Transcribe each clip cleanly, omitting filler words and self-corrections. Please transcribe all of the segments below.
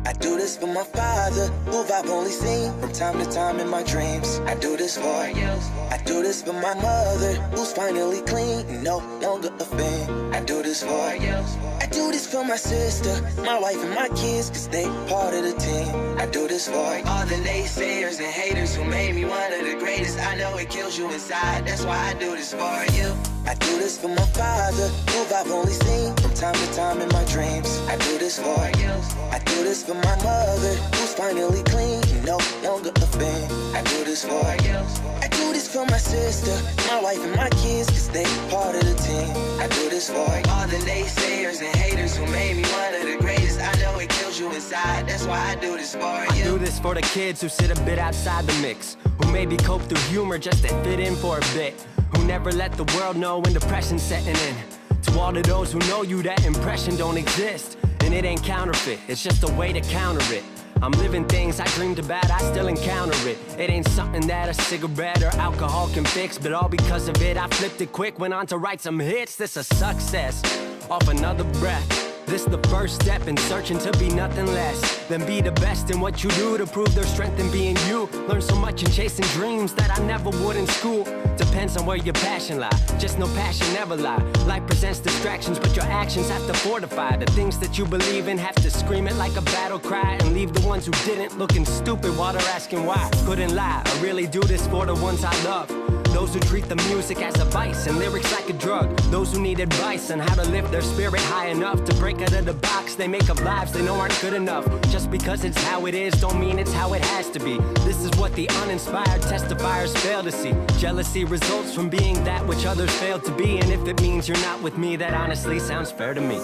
I do this for my father, who I've only seen from time to time in my dreams. I do this for you. I do this for my mother, who's finally clean and no longer a fan. I do this for you. I do this for my sister, my wife and my kids, cause they part of the team. I do this for all the naysayers and haters who made me one of the greatest. I know it kills you inside, that's why I do this for you. I do this for my father, who I've only seen from time to time in my dreams. I do this for you. I do this for my mother, who's finally clean and no longer a fan. I do this for you. I do this for my sister, my wife and my kids, cause they part of the team. I do this for all the naysayers and haters who made me one of the greatest. I know it kills you inside, that's why I do this for you. I do this for the kids who sit a bit outside the mix, who maybe cope through humor just to fit in for a bit, who never let the world know when depression's setting in. To all of those who know you, that impression don't exist, and it ain't counterfeit, it's just a way to counter it. I'm living things I dreamed about, I still encounter it. It ain't something that a cigarette or alcohol can fix, but all because of it, I flipped it quick, went on to write some hits. This a success, off another breath. This the first step in searching to be nothing less than be the best in what you do to prove their strength in being you. Learn so much in chasing dreams that I never would in school. Depends on where your passion lie, just no passion never lie. Life presents distractions, but your actions have to fortify. The things that you believe in have to scream it like a battle cry, and leave the ones who didn't looking stupid while they're asking why. Couldn't lie, I really do this for the ones I love. Those who treat the music as a vice and lyrics like a drug. Those who need advice on how to lift their spirit high enough to break out of the box they make of lives they know aren't good enough. Just because it's how it is don't mean it's how it has to be. This is what the uninspired testifiers fail to see. Jealousy results from being that which others fail to be, and if it means you're not with me, that honestly sounds fair to me.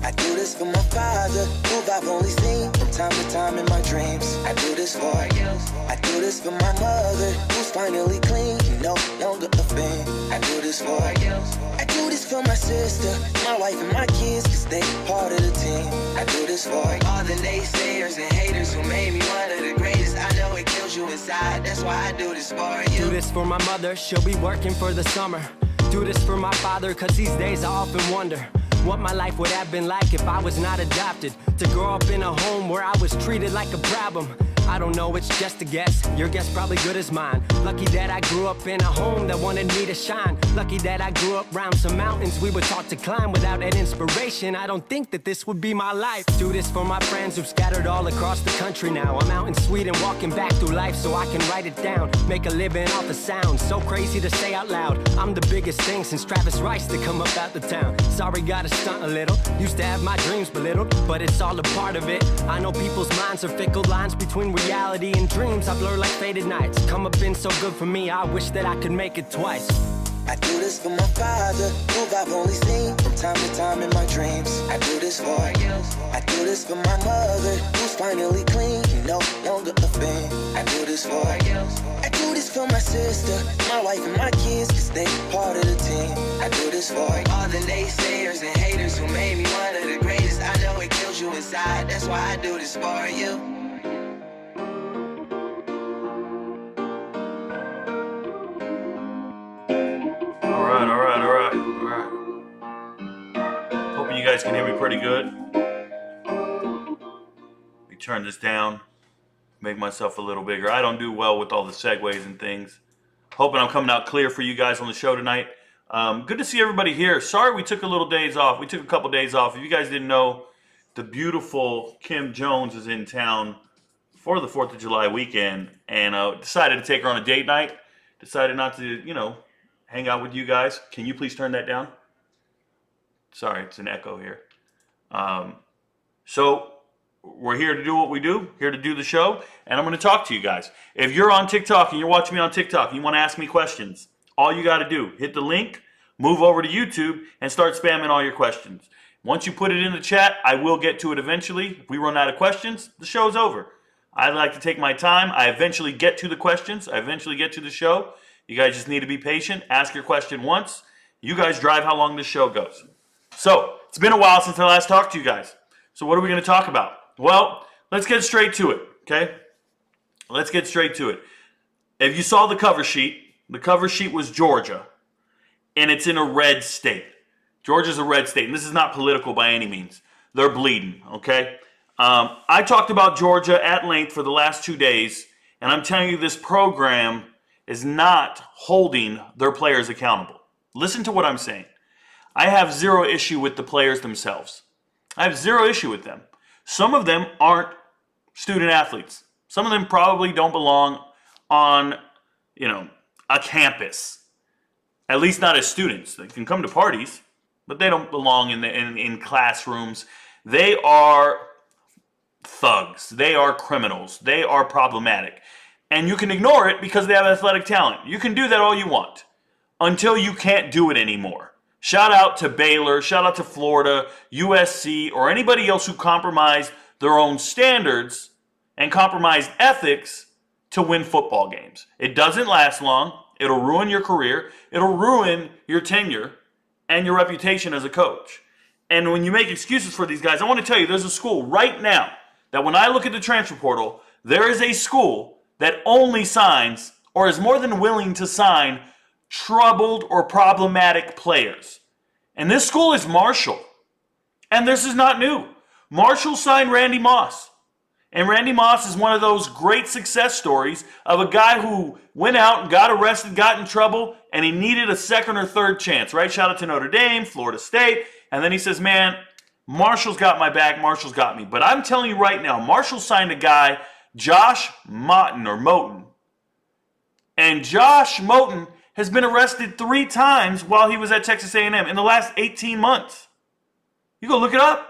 I do this for my father, who I've only seen from time to time in my dreams. I do this for you. I do this for my mother, who's finally clean and no longer a fan. I do this for you. I do this for my sister, my wife and my kids, cause they part of the team. I do this for all the naysayers and haters who made me one of the greatest. I know it kills you inside, that's why I do this for you. Do this for my mother, she'll be working for the summer. Do this for my father, cause these days I often wonder what my life would have been like if I was not adopted. To grow up in a home where I was treated like a problem. I don't know, it's just a guess. Your guess probably good as mine. Lucky that I grew up in a home that wanted me to shine. Lucky that I grew up around some mountains we were taught to climb. Without that inspiration, I don't think that this would be my life. Do this for my friends who've scattered all across the country now. I'm out in Sweden walking back through life so I can write it down. Make a living off the sound, so crazy to say out loud. I'm the biggest thing since Travis Rice to come up out the town. Sorry, gotta stunt a little. Used to have my dreams belittled, but it's all a part of it. I know people's minds are fickle, lines between reality and dreams I blur like faded nights. Come up been so good for me, I wish that I could make it twice. I do this for my father, who I've only seen from time to time in my dreams. I do this for you. I do this for my mother, who's finally clean and no longer a fan. I do this for you. I do this for my sister, my wife and my kids, cause they part of the team. I do this for all the naysayers and haters who made me one of the greatest. I know it kills you inside, that's why I do this for you. Hoping you guys can hear me pretty good. Let me turn this down, make myself a little bigger. I don't do well with all the segues and things. Hoping I'm coming out clear for you guys on the show tonight. Good to see everybody here. Sorry we took a little days off. We took a couple days off. If you guys didn't know, the beautiful Kim Jones is in town for the 4th of July weekend, and decided to take her on a date night. Decided not to, hang out with you guys. Can you please turn that down? Sorry, it's an echo here. So we're here to do what we do, here to do the show, and I'm going to talk to you guys. If you're on TikTok and you're watching me on TikTok and you want to ask me questions, all you got to do, hit the link, move over to YouTube, and start spamming all your questions. Once you put it in the chat, I will get to it eventually. If we run out of questions, the show's over. I like to take my time. I eventually get to the questions. I eventually get to the show. You guys just need to be patient. Ask your question once. You guys drive how long this show goes. So, it's been a while since I last talked to you guys. So what are we going to talk about? Well, let's get straight to it, okay? Let's get straight to it. If you saw the cover sheet was Georgia, and it's in a red state. Georgia's a red state, and this is not political by any means. They're bleeding, okay? I talked about Georgia at length for the last 2 days, and I'm telling you this program is not holding their players accountable. Listen to what I'm saying. I have zero issue with the players themselves. I have zero issue with them. Some of them aren't student athletes. Some of them probably don't belong on, a campus. At least not as students. They can come to parties, but they don't belong in classrooms. They are thugs. They are criminals. They are problematic. And you can ignore it because they have athletic talent. You can do that all you want until you can't do it anymore. Shout out to Baylor, shout out to Florida, USC, or anybody else who compromised their own standards and compromised ethics to win football games. It doesn't last long. It'll ruin your career. It'll ruin your tenure and your reputation as a coach. And when you make excuses for these guys, I want to tell you, there's a school right now that when I look at the transfer portal, there is a school that only signs or is more than willing to sign troubled or problematic players. And this school is Marshall. And this is not new. Marshall signed Randy Moss. And Randy Moss is one of those great success stories of a guy who went out and got arrested, got in trouble, and he needed a second or third chance, right? Shout out to Notre Dame, Florida State. And then he says, man, Marshall's got my back, Marshall's got me. But I'm telling you right now, Marshall signed a guy, Josh Moten. And Josh Moten has been arrested 3 times while he was at Texas A&M in the last 18 months. You go look it up.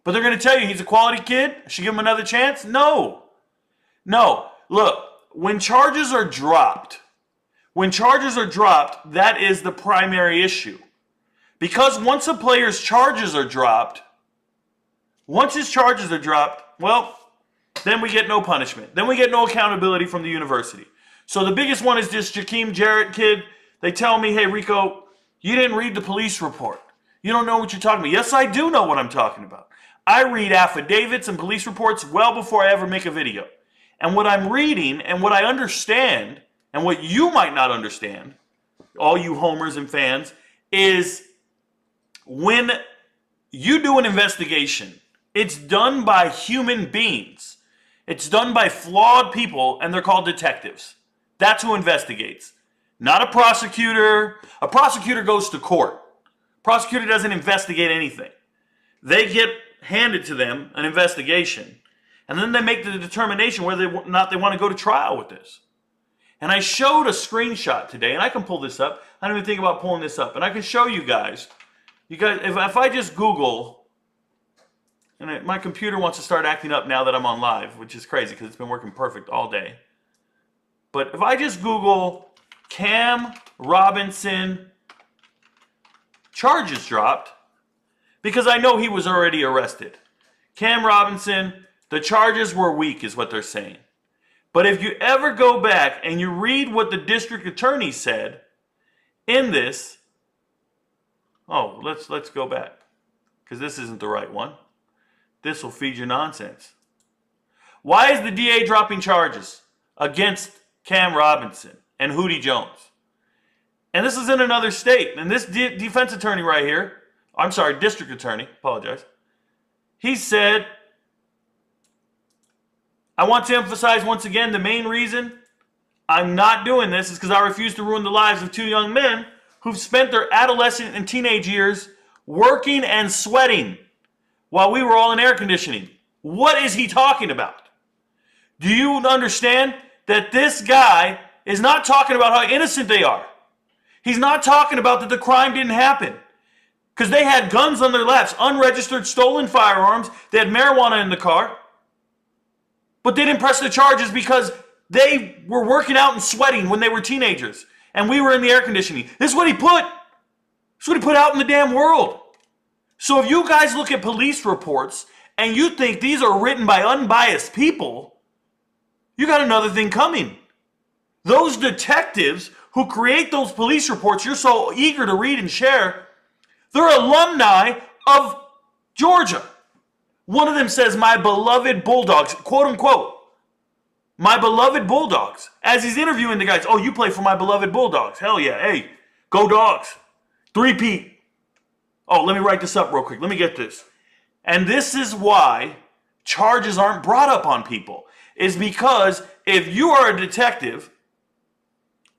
But they're going to tell you he's a quality kid. Should give him another chance? No. Look, when charges are dropped, that is the primary issue. Because once a player's charges are dropped, well, then we get no punishment. Then we get no accountability from the university. So the biggest one is this Jakeem Jarrett kid. They tell me, hey, Rico, you didn't read the police report. You don't know what you're talking about. Yes, I do know what I'm talking about. I read affidavits and police reports well before I ever make a video. And what I'm reading and what I understand and what you might not understand, all you homers and fans, is when you do an investigation, it's done by human beings. It's done by flawed people, and they're called detectives. That's who investigates. Not a prosecutor. A prosecutor goes to court. Prosecutor doesn't investigate anything. They get handed to them an investigation, and then they make the determination whether or not they want to go to trial with this. And I showed a screenshot today, and I can pull this up. I don't even think about pulling this up, and I can show you guys. If I just Google, and my computer wants to start acting up now that I'm on live, which is crazy because it's been working perfect all day. But if I just Google Cam Robinson charges dropped, because I know he was already arrested. Cam Robinson, the charges were weak is what they're saying. But if you ever go back and you read what the district attorney said in this, let's go back, because this isn't the right one. This will feed you nonsense. Why is the DA dropping charges against Cam Robinson and Hootie Jones? And this is in another state. And this defense attorney right here, district attorney, apologize. He said, I want to emphasize once again, the main reason I'm not doing this is because I refuse to ruin the lives of 2 young men who've spent their adolescent and teenage years working and sweating while we were all in air conditioning. What is he talking about? Do you understand that this guy is not talking about how innocent they are? He's not talking about that the crime didn't happen. Because they had guns on their laps, unregistered, stolen firearms. They had marijuana in the car. But they didn't press the charges because they were working out and sweating when they were teenagers. And we were in the air conditioning. This is what he put. This is what he put out in the damn world. So if you guys look at police reports and you think these are written by unbiased people, you got another thing coming. Those detectives who create those police reports you're so eager to read and share, they're alumni of Georgia. One of them says, my beloved Bulldogs, quote unquote, my beloved Bulldogs. As he's interviewing the guys, oh, you play for my beloved Bulldogs. Hell yeah. Hey, go Dogs. 3-peat. Oh, let me write this up real quick. Let me get this. And this is why charges aren't brought up on people is because if you are a detective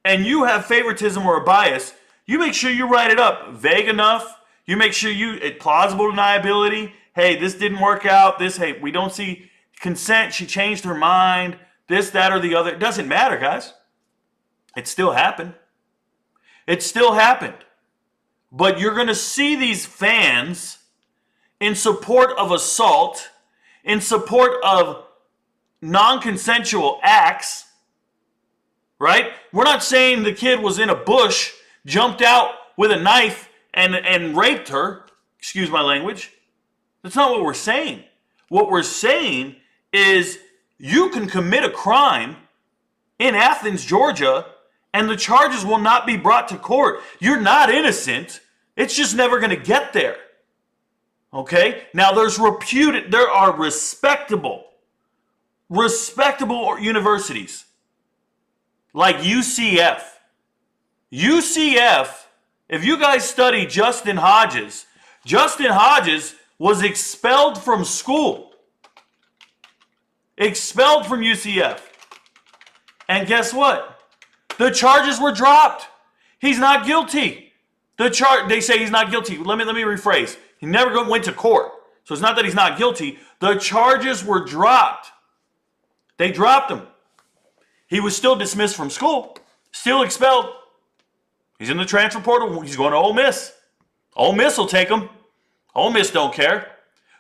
and you have favoritism or a bias, you make sure you write it up vague enough. You make sure plausible deniability. Hey, this didn't work out. Hey, we don't see consent. She changed her mind. This, that, or the other. It doesn't matter, guys. It still happened. It still happened. But you're going to see these fans in support of assault, in support of non-consensual acts, right? We're not saying the kid was in a bush, jumped out with a knife, and raped her. Excuse my language. That's not what we're saying. What we're saying is you can commit a crime in Athens, Georgia, and the charges will not be brought to court. You're not innocent. It's just never going to get there. Okay? Now there are respectable universities like UCF. UCF, if you guys study Justin Hodges was expelled from school. Expelled from UCF. And guess what? The charges were dropped. He's not guilty. They say he's not guilty. Let me rephrase. He never went to court. So it's not that he's not guilty. The charges were dropped. They dropped him. He was still dismissed from school. Still expelled. He's in the transfer portal. He's going to Ole Miss. Ole Miss will take him. Ole Miss don't care.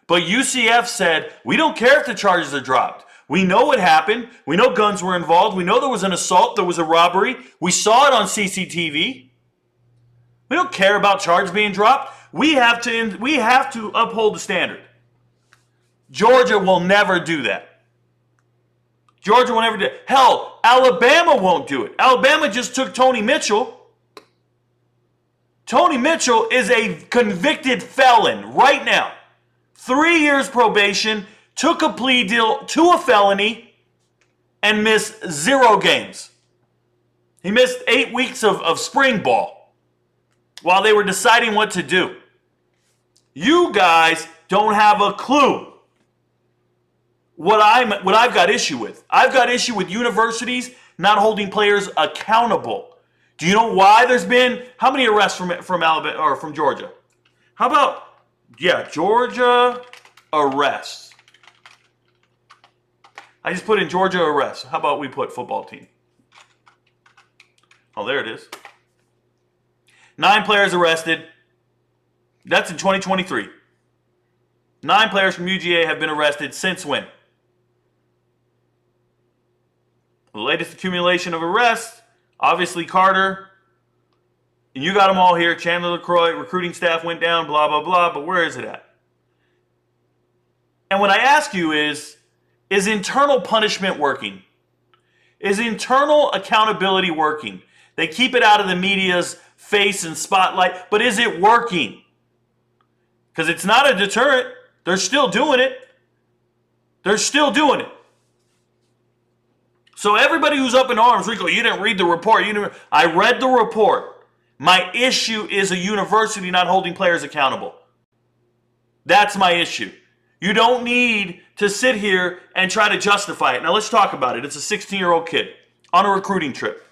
But UCF said, we don't care if the charges are dropped. We know what happened. We know guns were involved. We know there was an assault. There was a robbery. We saw it on CCTV. We don't care about charges being dropped. We have to uphold the standard. Georgia will never do that. Georgia will never do it. Hell, Alabama won't do it. Alabama just took Tony Mitchell. Tony Mitchell is a convicted felon right now. 3 years probation, took a plea deal to a felony, and missed 0 games. He missed 8 weeks of spring ball while they were deciding what to do. You guys don't have a clue what I've got issue with. I've got issue with universities not holding players accountable. Do you know why there's been how many arrests from Alabama or from Georgia? How about Georgia arrests? I just put in Georgia arrests. How about we put football team? Oh, there it is. 9 players arrested. That's in 2023. 9 players from UGA have been arrested since when? The latest accumulation of arrests, obviously Carter. And you got them all here. Chandler LaCroix, recruiting staff went down, blah, blah, blah. But where is it at? And what I ask you is internal punishment working? Is internal accountability working? They keep it out of the media's face and spotlight, but is it working? Because it's not a deterrent. They're still doing it. They're still doing it. So everybody who's up in arms, Rico, you didn't read the report. I read the report. My issue is a university not holding players accountable. That's my issue. You don't need to sit here and try to justify it. Now let's talk about it. It's a 16-year-old kid on a recruiting trip.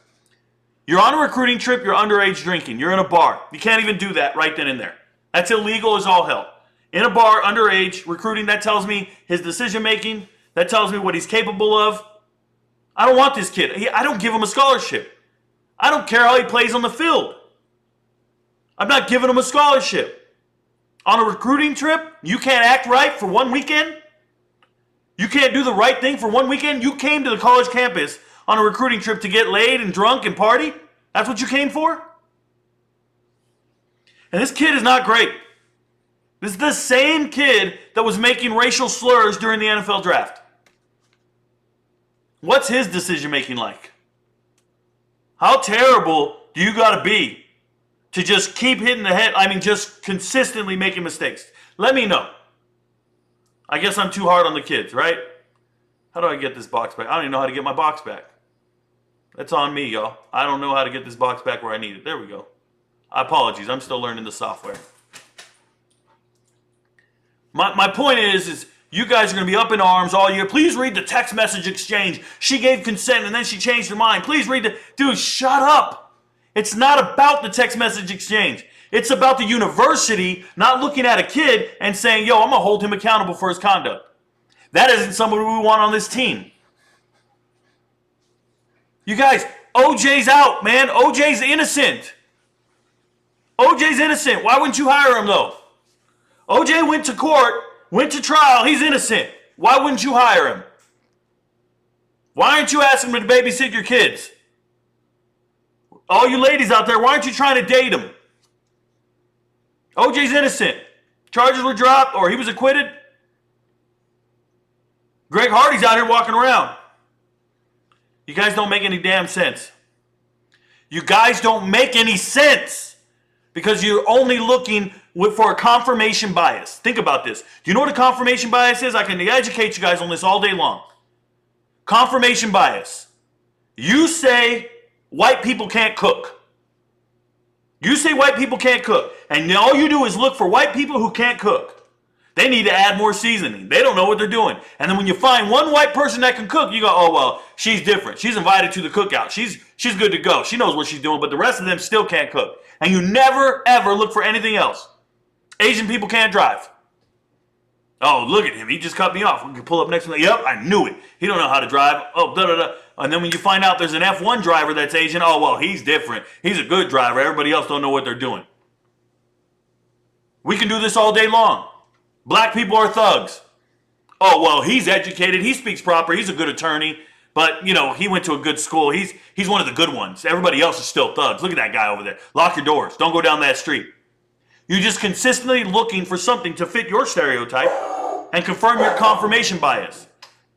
You're on a recruiting trip, you're underage drinking, you're in a bar. You can't even do that right then and there. That's illegal as all hell. In a bar, underage, recruiting, that tells me his decision making, that tells me what he's capable of. I don't want this kid. I don't give him a scholarship. I don't care how he plays on the field. I'm not giving him a scholarship. On a recruiting trip, you can't act right for one weekend? You can't do the right thing for one weekend? You came to the college campus on a recruiting trip to get laid and drunk and party? That's what you came for? And this kid is not great. This is the same kid that was making racial slurs during the NFL draft. What's his decision making like? How terrible do you got to be to just keep hitting the head? I mean, just consistently making mistakes. Let me know. I guess I'm too hard on the kids, right? How do I get this box back? I don't even know how to get my box back. That's on me, y'all. I don't know how to get this box back where I need it. There we go. Apologies. I'm still learning the software. My point is You guys are going to be up in arms all year. Please read the text message exchange. She gave consent and then she changed her mind. Please read the... Dude, shut up. It's not about the text message exchange. It's about the university not looking at a kid and saying, yo, I'm going to hold him accountable for his conduct. That isn't somebody we want on this team. You guys, OJ's out, man. OJ's innocent. OJ's innocent. Why wouldn't you hire him, though? OJ went to court, went to trial. He's innocent. Why wouldn't you hire him? Why aren't you asking him to babysit your kids? All you ladies out there, why aren't you trying to date him? OJ's innocent. Charges were dropped or he was acquitted. Greg Hardy's out here walking around. You guys don't make any damn sense. You guys don't make any sense because you're only looking for a confirmation bias. Think about this. Do you know what a confirmation bias is? I can educate you guys on this all day long. Confirmation bias. You say white people can't cook. You say white people can't cook. And all you do is look for white people who can't cook. They need to add more seasoning. They don't know what they're doing. And then when you find one white person that can cook, you go, oh, well, she's different. She's invited to the cookout. She's good to go. She knows what she's doing, but the rest of them still can't cook. And you never, ever look for anything else. Asian people can't drive. Oh, look at him. He just cut me off. We can pull up next to him. Yep, I knew it. He don't know how to drive. Oh, da-da-da. And then when you find out there's an F1 driver that's Asian, oh, well, he's different. He's a good driver. Everybody else don't know what they're doing. We can do this all day long. Black people are thugs. Oh, well, he's educated. He speaks proper. He's a good attorney. But, you know, he went to a good school. He's one of the good ones. Everybody else is still thugs. Look at that guy over there. Lock your doors. Don't go down that street. You're just consistently looking for something to fit your stereotype and confirm your confirmation bias.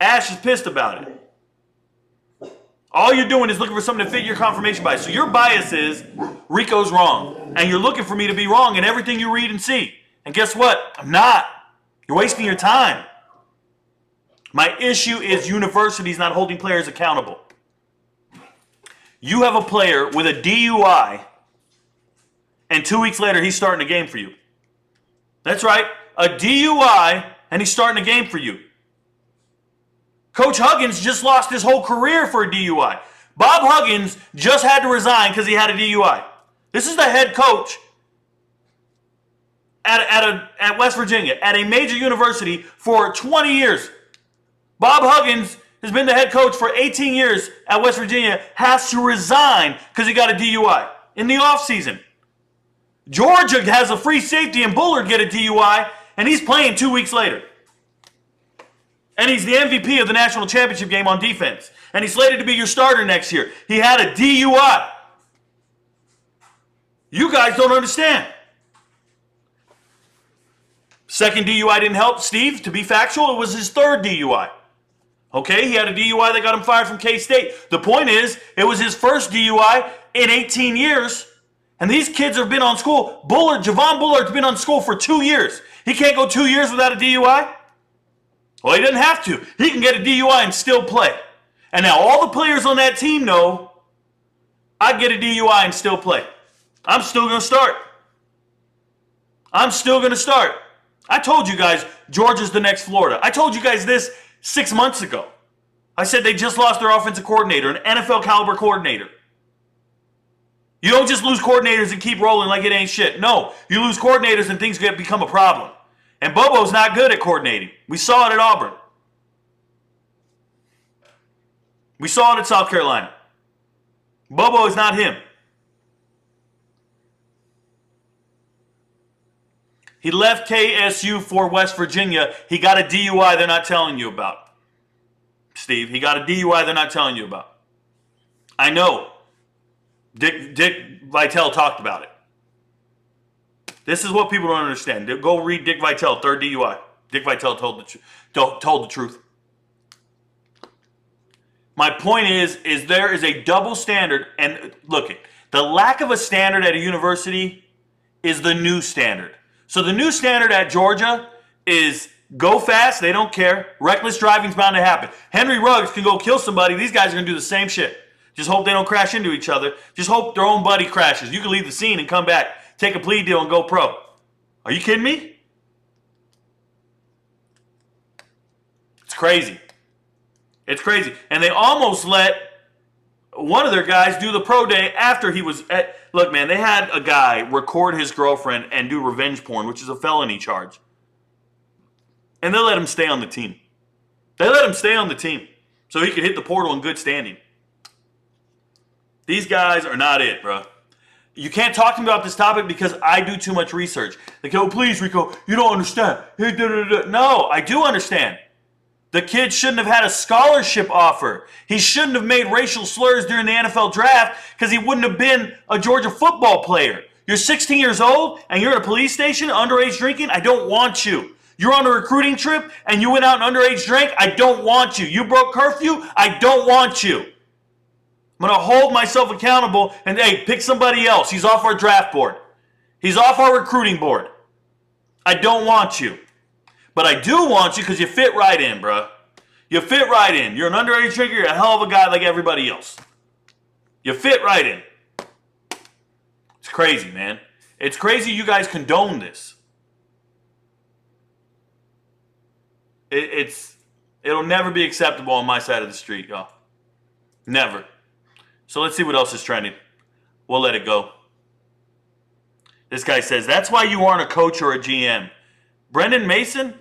Ash is pissed about it. All you're doing is looking for something to fit your confirmation bias. So your bias is Rico's wrong. And you're looking for me to be wrong in everything you read and see. And guess what? I'm not. You're wasting your time. My issue is universities not holding players accountable. You have a player with a DUI, and 2 weeks later, he's starting a game for you. That's right. A DUI, and he's starting a game for you. Coach Huggins just lost his whole career for a DUI. Bob Huggins just had to resign because he had a DUI. This is the head coach at West Virginia, at a major university for 20 years. Bob Huggins has been the head coach for 18 years at West Virginia, has to resign because he got a DUI in the offseason. Georgia has a free safety and Bullard get a DUI, and he's playing 2 weeks later. And he's the MVP of the national championship game on defense. And he's slated to be your starter next year. He had a DUI. You guys don't understand. Second DUI didn't help Steve. To be factual, it was his third DUI. Okay, he had a DUI that got him fired from K-State. The point is, it was his first DUI in 18 years. And these kids have been on school. Javon Bullard's been on school for 2 years. He can't go 2 years without a DUI? Well, he doesn't have to. He can get a DUI and still play. And now all the players on that team know I'd get a DUI and still play. I'm still going to start. I'm still going to start. I told you guys Georgia's the next Florida. I told you guys this 6 months ago. I said they just lost their offensive coordinator, an NFL caliber coordinator. You don't just lose coordinators and keep rolling like it ain't shit. No, you lose coordinators and things become a problem. And Bobo's not good at coordinating. We saw it at Auburn. We saw it at South Carolina. Bobo is not him. He left KSU for West Virginia. He got a DUI they're not telling you about. Steve, he got a DUI they're not telling you about. I know. Dick Vitale talked about it. This is what people don't understand. Go read Dick Vitale, third DUI. Dick Vitale told the truth. My point is there is a double standard, and look, the lack of a standard at a university is the new standard. So the new standard at Georgia is go fast, they don't care. Reckless driving's bound to happen. Henry Ruggs can go kill somebody. These guys are going to do the same shit. Just hope they don't crash into each other. Just hope their own buddy crashes. You can leave the scene and come back, take a plea deal, and go pro. Are you kidding me? crazy. It's crazy. And they almost let one of their guys do the pro day after he was at... Look, man, they had a guy record his girlfriend and do revenge porn, which is a felony charge. And they let him stay on the team. They let him stay on the team so he could hit the portal in good standing. These guys are not it, bro. You can't talk to me about this topic because I do too much research. They go, please, Rico, you don't understand. No, I do understand. The kid shouldn't have had a scholarship offer. He shouldn't have made racial slurs during the NFL draft because he wouldn't have been a Georgia football player. You're 16 years old and you're at a police station underage drinking. I don't want you. You're on a recruiting trip and you went out and underage drank. I don't want you. You broke curfew. I don't want you. I'm going to hold myself accountable and, hey, pick somebody else. He's off our draft board. He's off our recruiting board. I don't want you. But I do want you because you fit right in, bro. You fit right in. You're an underage drinker. You're a hell of a guy like everybody else. You fit right in. It's crazy, man. It's crazy you guys condone this. It'll never be acceptable on my side of the street, y'all. Never. So let's see what else is trending. We'll let it go. This guy says, that's why you aren't a coach or a GM. Brendan Mason,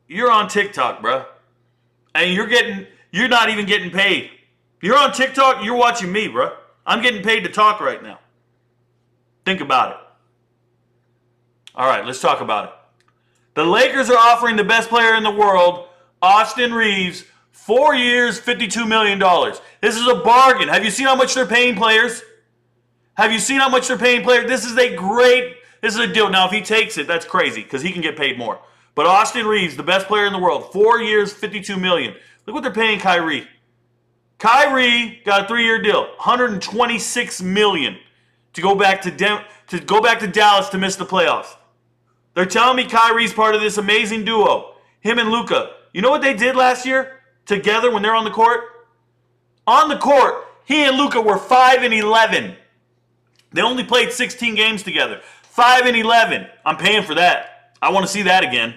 you're on TikTok, bro. And you're not even getting paid. You're on TikTok, you're watching me, bro. I'm getting paid to talk right now. Think about it. All right, let's talk about it. The Lakers are offering the best player in the world, Austin Reeves, 4 years, $52 million. This is a bargain. Have you seen how much they're paying players? Have you seen how much they're paying players? This is a deal. Now, if he takes it, that's crazy because he can get paid more. But Austin Reeves, the best player in the world, 4 years, $52 million. Look what they're paying Kyrie. Kyrie got a 3-year deal, $126 million to go back to Dallas to miss the playoffs. They're telling me Kyrie's part of this amazing duo, him and Luka. You know what they did last year together when they're on the court? On the court, he and Luka were 5-11. They only played 16 games together. 5-11. I'm paying for that. I want to see that again.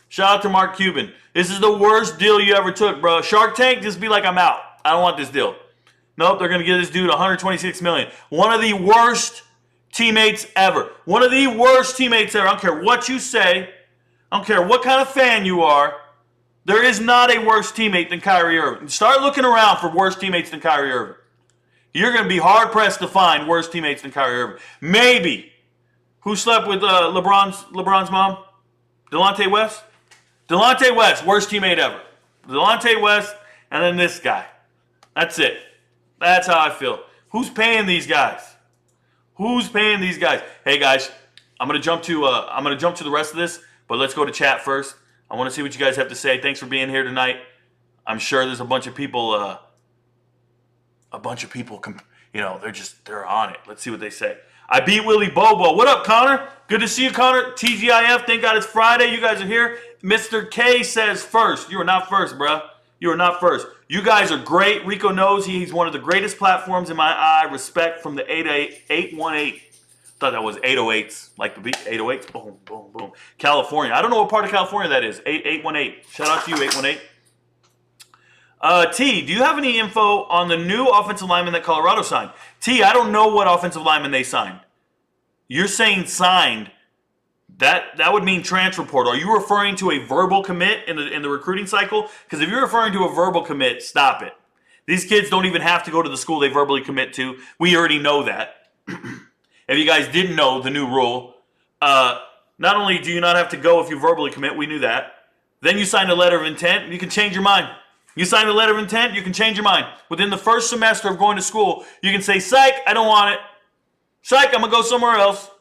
Shout out to Mark Cuban. This is the worst deal you ever took, bro. Shark Tank, just be like, I'm out. I don't want this deal. Nope, they're going to give this dude $126 million. One of the worst teammates ever. One of the worst teammates ever. I don't care what you say. I don't care what kind of fan you are. There is not a worse teammate than Kyrie Irving. Start looking around for worse teammates than Kyrie Irving. You're going to be hard-pressed to find worse teammates than Kyrie Irving. Maybe. Who slept with LeBron's mom? Delonte West? Delonte West, worst teammate ever. Delonte West, and then this guy. That's it. That's how I feel. Who's paying these guys? Who's paying these guys? Hey guys, I'm gonna jump to the rest of this, but let's go to chat first. I want to see what you guys have to say. Thanks for being here tonight. I'm sure there's a bunch of people. They're on it. Let's see what they say. I beat Willie Bobo. What up, Connor? Good to see you, Connor. TGIF. Thank God it's Friday. You guys are here. Mr. K says first. You are not first, bruh. You are not first. You guys are great. Rico Knows. He's one of the greatest platforms in my eye. Respect from the 818. Thought that was 808s. Like the beat. 808s. Boom, boom, boom. California. I don't know what part of California that is. 818. Shout out to you, 818. T, do you have any info on the new offensive lineman that Colorado signed? T, I don't know what offensive lineman they signed. You're saying signed. That would mean transfer portal. Are you referring to a verbal commit in the recruiting cycle? Because if you're referring to a verbal commit, stop it. These kids don't even have to go to the school they verbally commit to. We already know that. If you guys didn't know the new rule, not only do you not have to go if you verbally commit, we knew that. Then you sign a letter of intent, you can change your mind. You sign a letter of intent, you can change your mind. Within the first semester of going to school, you can say, psych, I don't want it. Psych, I'm going to go somewhere else.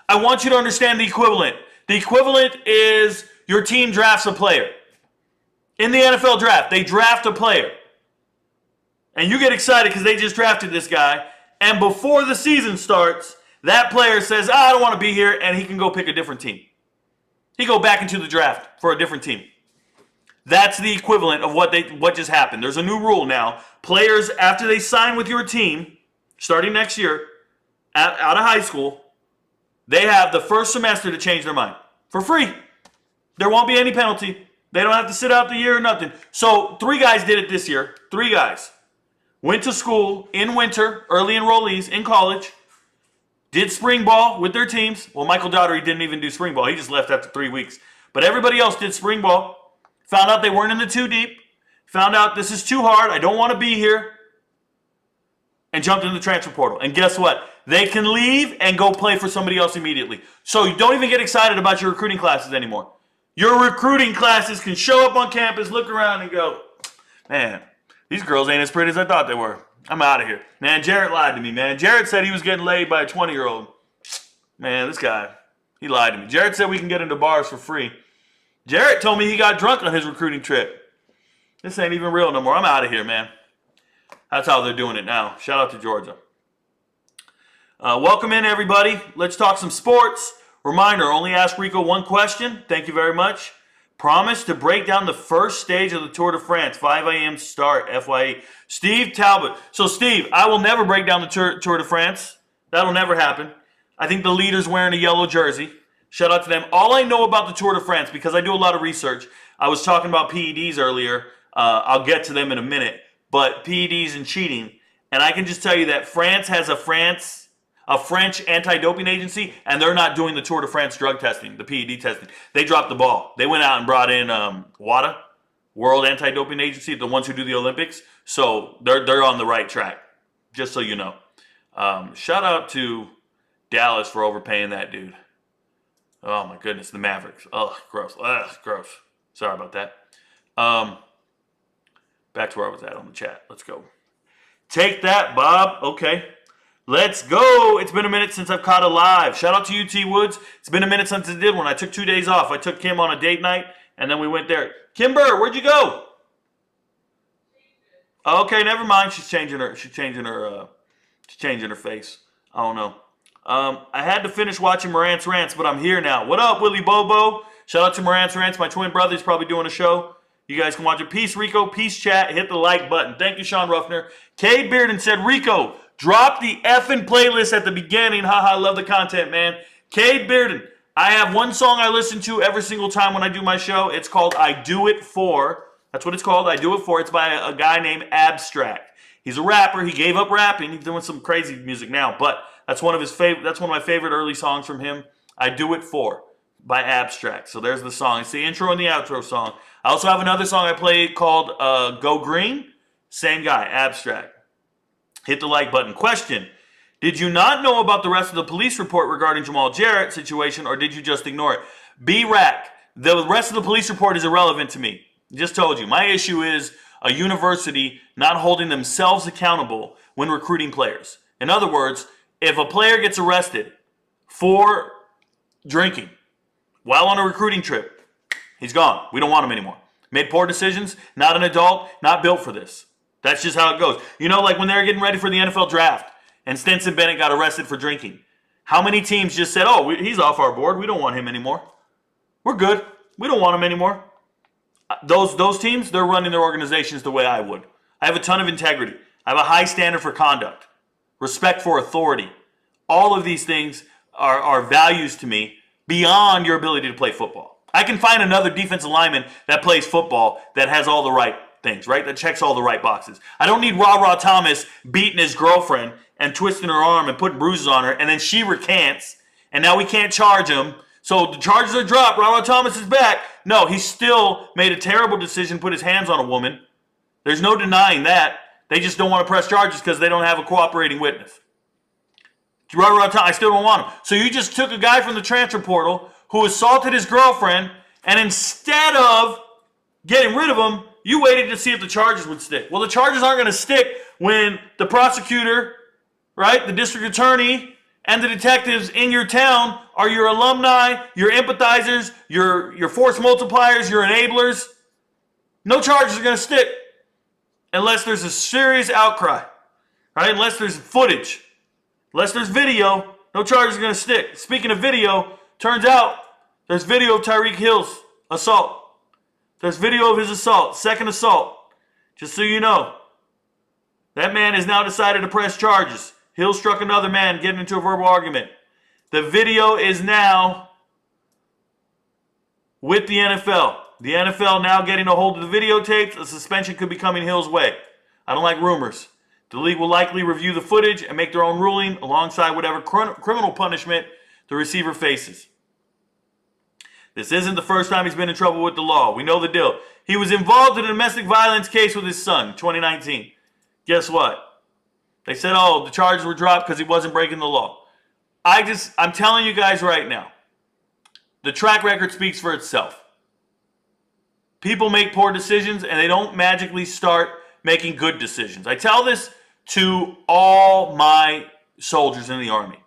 I want you to understand the equivalent. The equivalent is your team drafts a player. In the NFL draft, they draft a player. And you get excited because they just drafted this guy. And before the season starts, that player says, I don't want to be here, and he can go pick a different team. He go back into the draft for a different team. That's the equivalent of what just happened. There's a new rule now. Players, after they sign with your team, starting next year, out of high school, they have the first semester to change their mind. For free. There won't be any penalty. They don't have to sit out the year or nothing. So 3 guys did it this year. 3 guys. Went to school in winter, early enrollees in college. Did spring ball with their teams. Well, Michael Daugherty didn't even do spring ball. He just left after 3 weeks. But everybody else did spring ball. Found out they weren't in the too deep. Found out this is too hard. I don't want to be here. And jumped in the transfer portal. And guess what? They can leave and go play for somebody else immediately. So you don't even get excited about your recruiting classes anymore. Your recruiting classes can show up on campus, look around, and go, man, these girls ain't as pretty as I thought they were. I'm out of here. Man, Jarrett lied to me, man. Jarrett said he was getting laid by a 20-year-old. Man, this guy, he lied to me. Jarrett said we can get into bars for free. Jarrett told me he got drunk on his recruiting trip. This ain't even real no more. I'm out of here, man. That's how they're doing it now. Shout out to Georgia. Welcome in, everybody. Let's talk some sports. Reminder, only ask Rico one question. Thank you very much. Promise to break down the first stage of the Tour de France. 5 a.m. start, FYE. Steve Talbot. So, Steve, I will never break down the Tour de France. That'll never happen. I think the leader's wearing a yellow jersey. Shout out to them. All I know about the Tour de France, because I do a lot of research, I was talking about PEDs earlier. I'll get to them in a minute. But PEDs and cheating. And I can just tell you that France has a French anti-doping agency, and they're not doing the Tour de France drug testing, the PED testing. They dropped the ball. They went out and brought in WADA, World Anti-Doping Agency, the ones who do the Olympics. So they're on the right track, just so you know. Shout out to Dallas for overpaying that dude. Oh, my goodness, the Mavericks. Oh, gross. Ugh, gross. Sorry about that. Back to where I was at on the chat. Let's go. Take that, Bob. Okay. Let's go. It's been a minute since I've caught a live. Shout out to you, T. Woods. It's been a minute since I did one. I took 2 days off. I took Kim on a date night, and then we went there. Kimber, where'd you go? Okay, never mind. She's changing her face. I don't know. I had to finish watching Morant's Rants, but I'm here now. What up, Willie Bobo? Shout out to Morant's Rants. My twin brother's probably doing a show. You guys can watch it. Peace, Rico. Peace, chat. Hit the like button. Thank you, Sean Ruffner. Cade Bearden said, Rico, drop the effing playlist at the beginning. Haha, I love the content, man. Cade Bearden, I have one song I listen to every single time when I do my show. It's called I Do It For. That's what it's called, I Do It For. It's by a guy named Abstract. He's a rapper. He gave up rapping. He's doing some crazy music now, but that's one of my favorite early songs from him. I Do It For by Abstract. So there's the song. It's the intro and the outro song. I also have another song I played called Go Green. Same guy, Abstract. Hit the like button. Question. Did you not know about the rest of the police report regarding Jamal Jarrett situation, or did you just ignore it? B-Rack, the rest of the police report is irrelevant to me. Just told you. My issue is a university not holding themselves accountable when recruiting players. In other words, if a player gets arrested for drinking while on a recruiting trip, he's gone. We don't want him anymore. Made poor decisions, not an adult, not built for this. That's just how it goes. You know, like when they were getting ready for the NFL draft and Stetson Bennett got arrested for drinking. How many teams just said, oh, he's off our board. We don't want him anymore. We're good. We don't want him anymore. Those teams, they're running their organizations the way I would. I have a ton of integrity. I have a high standard for conduct, respect for authority. All of these things are values to me beyond your ability to play football. I can find another defensive lineman that plays football that has all the right things, right? That checks all the right boxes. I don't need Ra Thomas beating his girlfriend and twisting her arm and putting bruises on her, and then she recants, and now we can't charge him. So the charges are dropped. Ra Thomas is back. No, he still made a terrible decision, put his hands on a woman. There's no denying that. They just don't want to press charges because they don't have a cooperating witness. Ra Thomas, I still don't want him. So you just took a guy from the transfer portal who assaulted his girlfriend, and instead of getting rid of him, you waited to see if the charges would stick. Well, the charges aren't going to stick when the prosecutor, right, the district attorney, and the detectives in your town are your alumni, your empathizers, your force multipliers, your enablers. No charges are going to stick unless there's a serious outcry, right? Unless there's footage, unless there's video, no charges are going to stick. Speaking of video, turns out there's video of Tyreek Hill's assault. There's video of his assault, second assault. Just so you know, that man has now decided to press charges. Hill struck another man getting into a verbal argument. The video is now with the NFL. The NFL now getting a hold of the videotapes. A suspension could be coming Hill's way. I don't like rumors. The league will likely review the footage and make their own ruling alongside whatever criminal punishment the receiver faces. This isn't the first time he's been in trouble with the law. We know the deal. He was involved in a domestic violence case with his son, 2019. Guess what? They said, oh, the charges were dropped because he wasn't breaking the law. I'm telling you guys right now, the track record speaks for itself. People make poor decisions and they don't magically start making good decisions. I tell this to all my soldiers in the Army.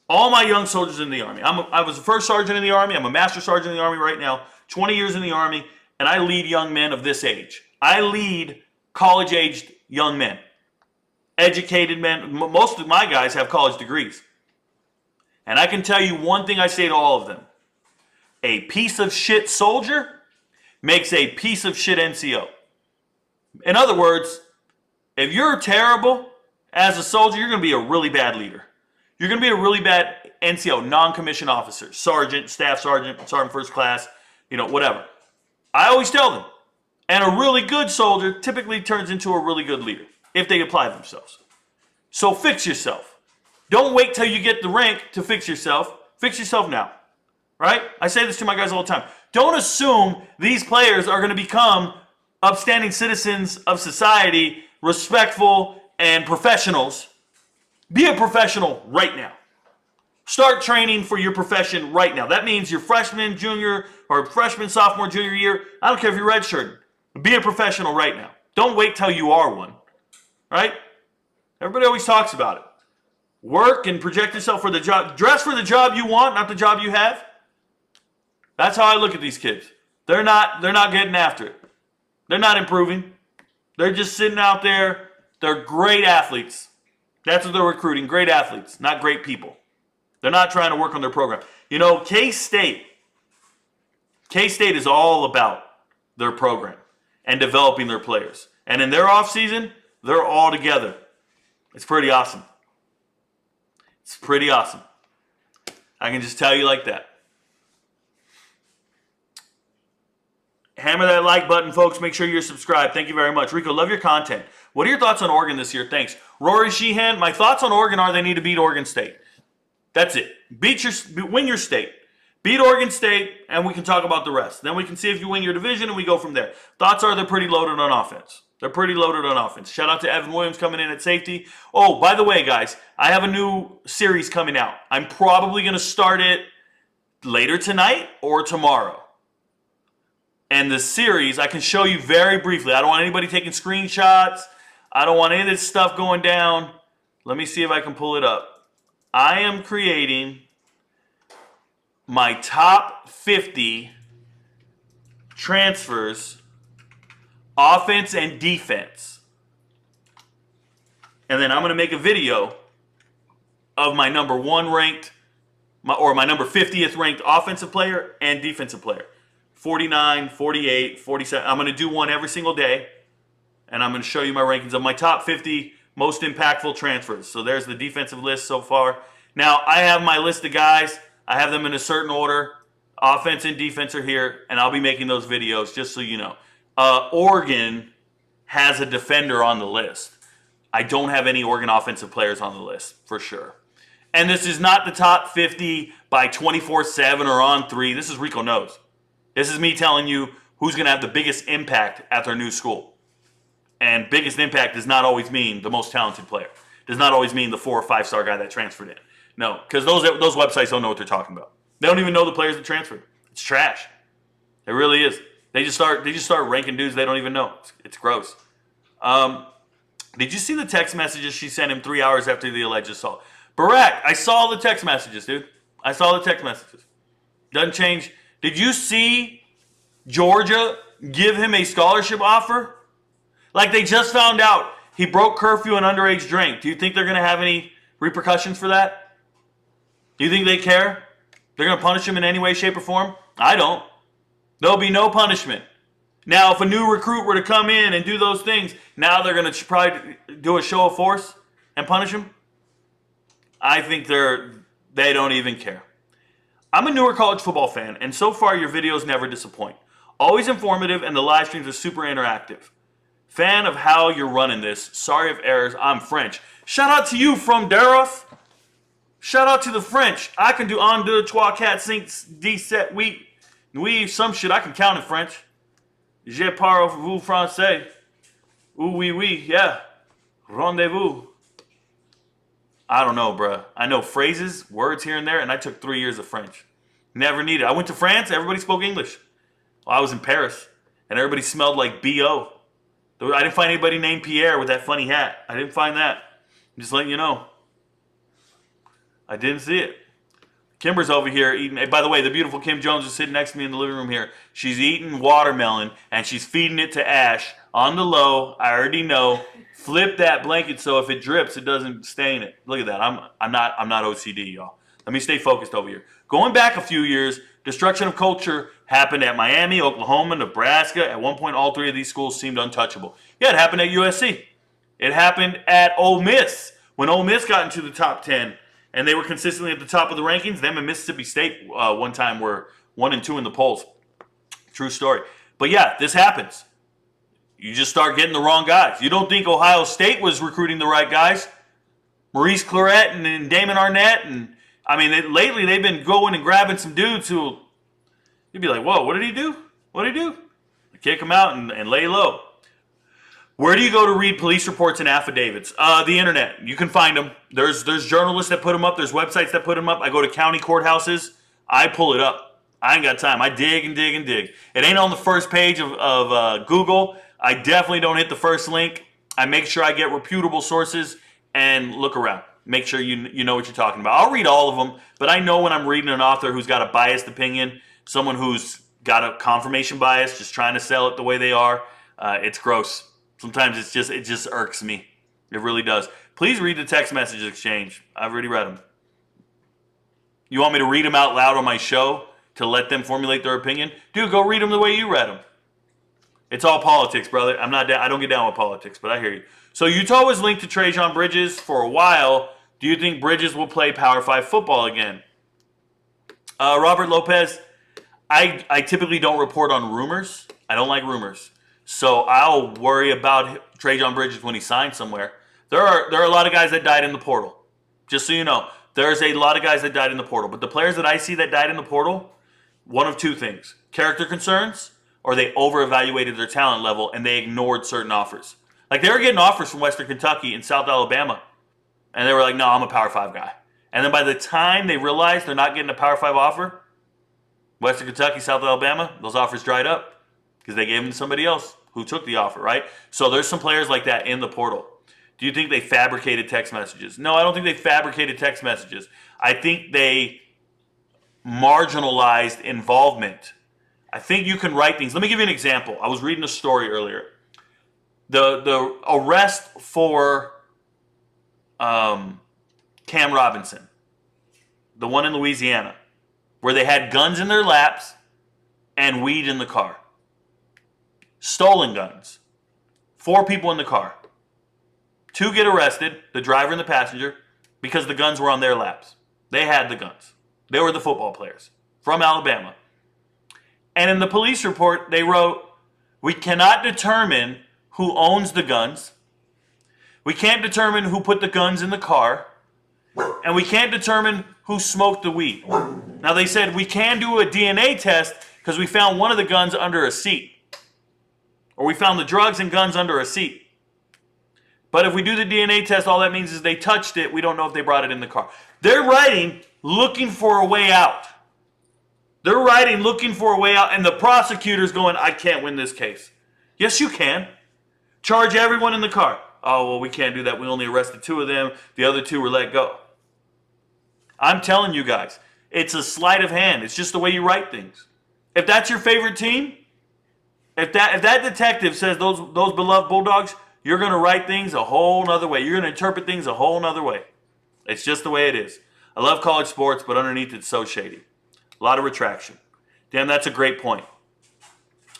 All my young soldiers in the Army. I was the first sergeant in the Army. I'm a master sergeant in the Army right now. 20 years in the Army. And I lead young men of this age. I lead college-aged young men. Educated men. Most of my guys have college degrees. And I can tell you one thing I say to all of them. A piece of shit soldier makes a piece of shit NCO. In other words, if you're terrible as a soldier, you're going to be a really bad leader. You're going to be a really bad NCO, non-commissioned officer, sergeant, staff sergeant, sergeant first class, whatever. I always tell them. And a really good soldier typically turns into a really good leader if they apply themselves. So fix yourself. Don't wait till you get the rank to fix yourself. Fix yourself now. Right? I say this to my guys all the time. Don't assume these players are going to become upstanding citizens of society, respectful and professionals. Be a professional right now. Start training for your profession right now. That means your freshman, junior, or freshman, sophomore, junior year. I don't care if you're redshirted. Be a professional right now. Don't wait till you are one. Right? Everybody always talks about it. Work and project yourself for the job. Dress for the job you want, not the job you have. That's how I look at these kids. They're not getting after it. They're not improving. They're just sitting out there. They're great athletes. That's what they're recruiting. Great athletes, not great people. They're not trying to work on their program. K-State is all about their program and developing their players. And in their offseason, they're all together. It's pretty awesome. It's pretty awesome. I can just tell you like that. Hammer that like button, folks. Make sure you're subscribed. Thank you very much. Rico, love your content. What are your thoughts on Oregon this year? Thanks. Rory Sheehan, my thoughts on Oregon are they need to beat Oregon State. That's it. Win your state. Beat Oregon State, and we can talk about the rest. Then we can see if you win your division, and we go from there. Thoughts are they're pretty loaded on offense. They're pretty loaded on offense. Shout out to Evan Williams coming in at safety. Oh, by the way, guys, I have a new series coming out. I'm probably going to start it later tonight or tomorrow. And the series, I can show you very briefly. I don't want anybody taking screenshots. I don't want any of this stuff going down. Let me see if I can pull it up. I am creating my top 50 transfers, offense and defense. And then I'm going to make a video of my number 1 ranked, or my number 50th ranked offensive player and defensive player. 49, 48, 47. I'm going to do one every single day. And I'm going to show you my rankings of my top 50 most impactful transfers. So there's the defensive list so far. Now, I have my list of guys. I have them in a certain order. Offense and defense are here. And I'll be making those videos just so you know. Oregon has a defender on the list. I don't have any Oregon offensive players on the list, for sure. And this is not the top 50 by 24/7 or on 3. This is Rico Knows. This is me telling you who's going to have the biggest impact at their new school. And biggest impact does not always mean the most talented player. Does not always mean the 4 or 5-star guy that transferred in. No, because those websites don't know what they're talking about. They don't even know the players that transferred. It's trash. It really is. They just start ranking dudes they don't even know. It's gross. Did you see the text messages she sent him 3 hours after the alleged assault? Barack, I saw the text messages, dude. I saw the text messages. Doesn't change. Did you see Georgia give him a scholarship offer? Like they just found out he broke curfew and underage drank. Do you think they're going to have any repercussions for that? Do you think they care? They're going to punish him in any way, shape, or form? I don't. There'll be no punishment. Now, if a new recruit were to come in and do those things, now they're going to probably do a show of force and punish him? I think they don't even care. I'm a newer college football fan, and so far your videos never disappoint. Always informative, and the live streams are super interactive. Fan of how you're running this. Sorry if errors. I'm French. Shout out to you from Daroth. Shout out to the French. I can do un, deux, trois, quatre, cinq, dix, sept, huit. Oui, some shit I can count in French. Je parle vous français. Oui, oui, yeah. Rendezvous. I don't know, bruh. I know phrases, words here and there, and I took 3 years of French. Never needed. I went to France, everybody spoke English. Well, I was in Paris, and everybody smelled like B.O. I didn't find anybody named Pierre with that funny hat. I didn't find that. I'm just letting you know. I didn't see it. Kimber's over here eating. By the way, the beautiful Kim Jones is sitting next to me in the living room here. She's eating watermelon, and she's feeding it to Ash on the low. I already know. Flip that blanket so if it drips, it doesn't stain it. Look at that. I'm not OCD, y'all. Let me stay focused over here. Going back a few years, destruction of culture happened at Miami, Oklahoma, Nebraska. At one point, all three of these schools seemed untouchable. Yeah, it happened at USC. It happened at Ole Miss. When Ole Miss got into the top 10, and they were consistently at the top of the rankings, them and Mississippi State one time were 1 and 2 in the polls. True story. But yeah, this happens. You just start getting the wrong guys. You don't think Ohio State was recruiting the right guys? Maurice Clarett and Damon Arnett. And I mean, lately they've been going and grabbing some dudes who you'd be like, whoa, what did he do? What did he do? Kick him out and lay low. Where do you go to read police reports and affidavits? The internet. You can find them. There's journalists that put them up. There's websites that put them up. I go to county courthouses. I pull it up. I ain't got time. I dig and dig and dig. It ain't on the first page of Google. I definitely don't hit the first link. I make sure I get reputable sources and look around. Make sure you know what you're talking about. I'll read all of them, but I know when I'm reading an author who's got a biased opinion, someone who's got a confirmation bias, just trying to sell it the way they are, it's gross. Sometimes it just irks me. It really does. Please read the text message exchange. I've already read them. You want me to read them out loud on my show to let them formulate their opinion? Dude, go read them the way you read them. It's all politics, brother. I don't get down with politics, but I hear you. So Utah was linked to Trajan Bridges for a while. Do you think Bridges will play Power 5 football again? Robert Lopez, I typically don't report on rumors. I don't like rumors. So I'll worry about Trajan Bridges when he signs somewhere. There are a lot of guys that died in the portal. Just so you know, there's a lot of guys that died in the portal. But the players that I see that died in the portal, one of two things. Character concerns, or they over-evaluated their talent level and they ignored certain offers. Like they were getting offers from Western Kentucky and South Alabama. And they were like, no, I'm a Power 5 guy. And then by the time they realized they're not getting a Power 5 offer, Western Kentucky, South Alabama, those offers dried up because they gave them to somebody else who took the offer, right? So there's some players like that in the portal. Do you think they fabricated text messages? No, I don't think they fabricated text messages. I think they marginalized involvement. I think you can write things. Let me give you an example. I was reading a story earlier. The arrest for Cam Robinson, the one in Louisiana, where they had guns in their laps and weed in the car. Stolen guns. 4 people in the car. 2 get arrested, the driver and the passenger, because the guns were on their laps. They had the guns. They were the football players from Alabama. And in the police report, they wrote, we cannot determine who owns the guns. We can't determine who put the guns in the car. And we can't determine who smoked the weed. Now they said we can do a DNA test because we found one of the guns under a seat. Or we found the drugs and guns under a seat. But if we do the DNA test, all that means is they touched it. We don't know if they brought it in the car. They're writing looking for a way out. They're writing looking for a way out, and the prosecutor's going, I can't win this case. Yes, you can. Charge everyone in the car. Oh, well, we can't do that. We only arrested 2 of them. The other 2 were let go. I'm telling you guys, it's a sleight of hand. It's just the way you write things. If that's your favorite team, if that detective says those beloved Bulldogs, you're going to write things a whole nother way. You're going to interpret things a whole nother way. It's just the way it is. I love college sports, but underneath it's so shady. A lot of retraction. Damn, that's a great point.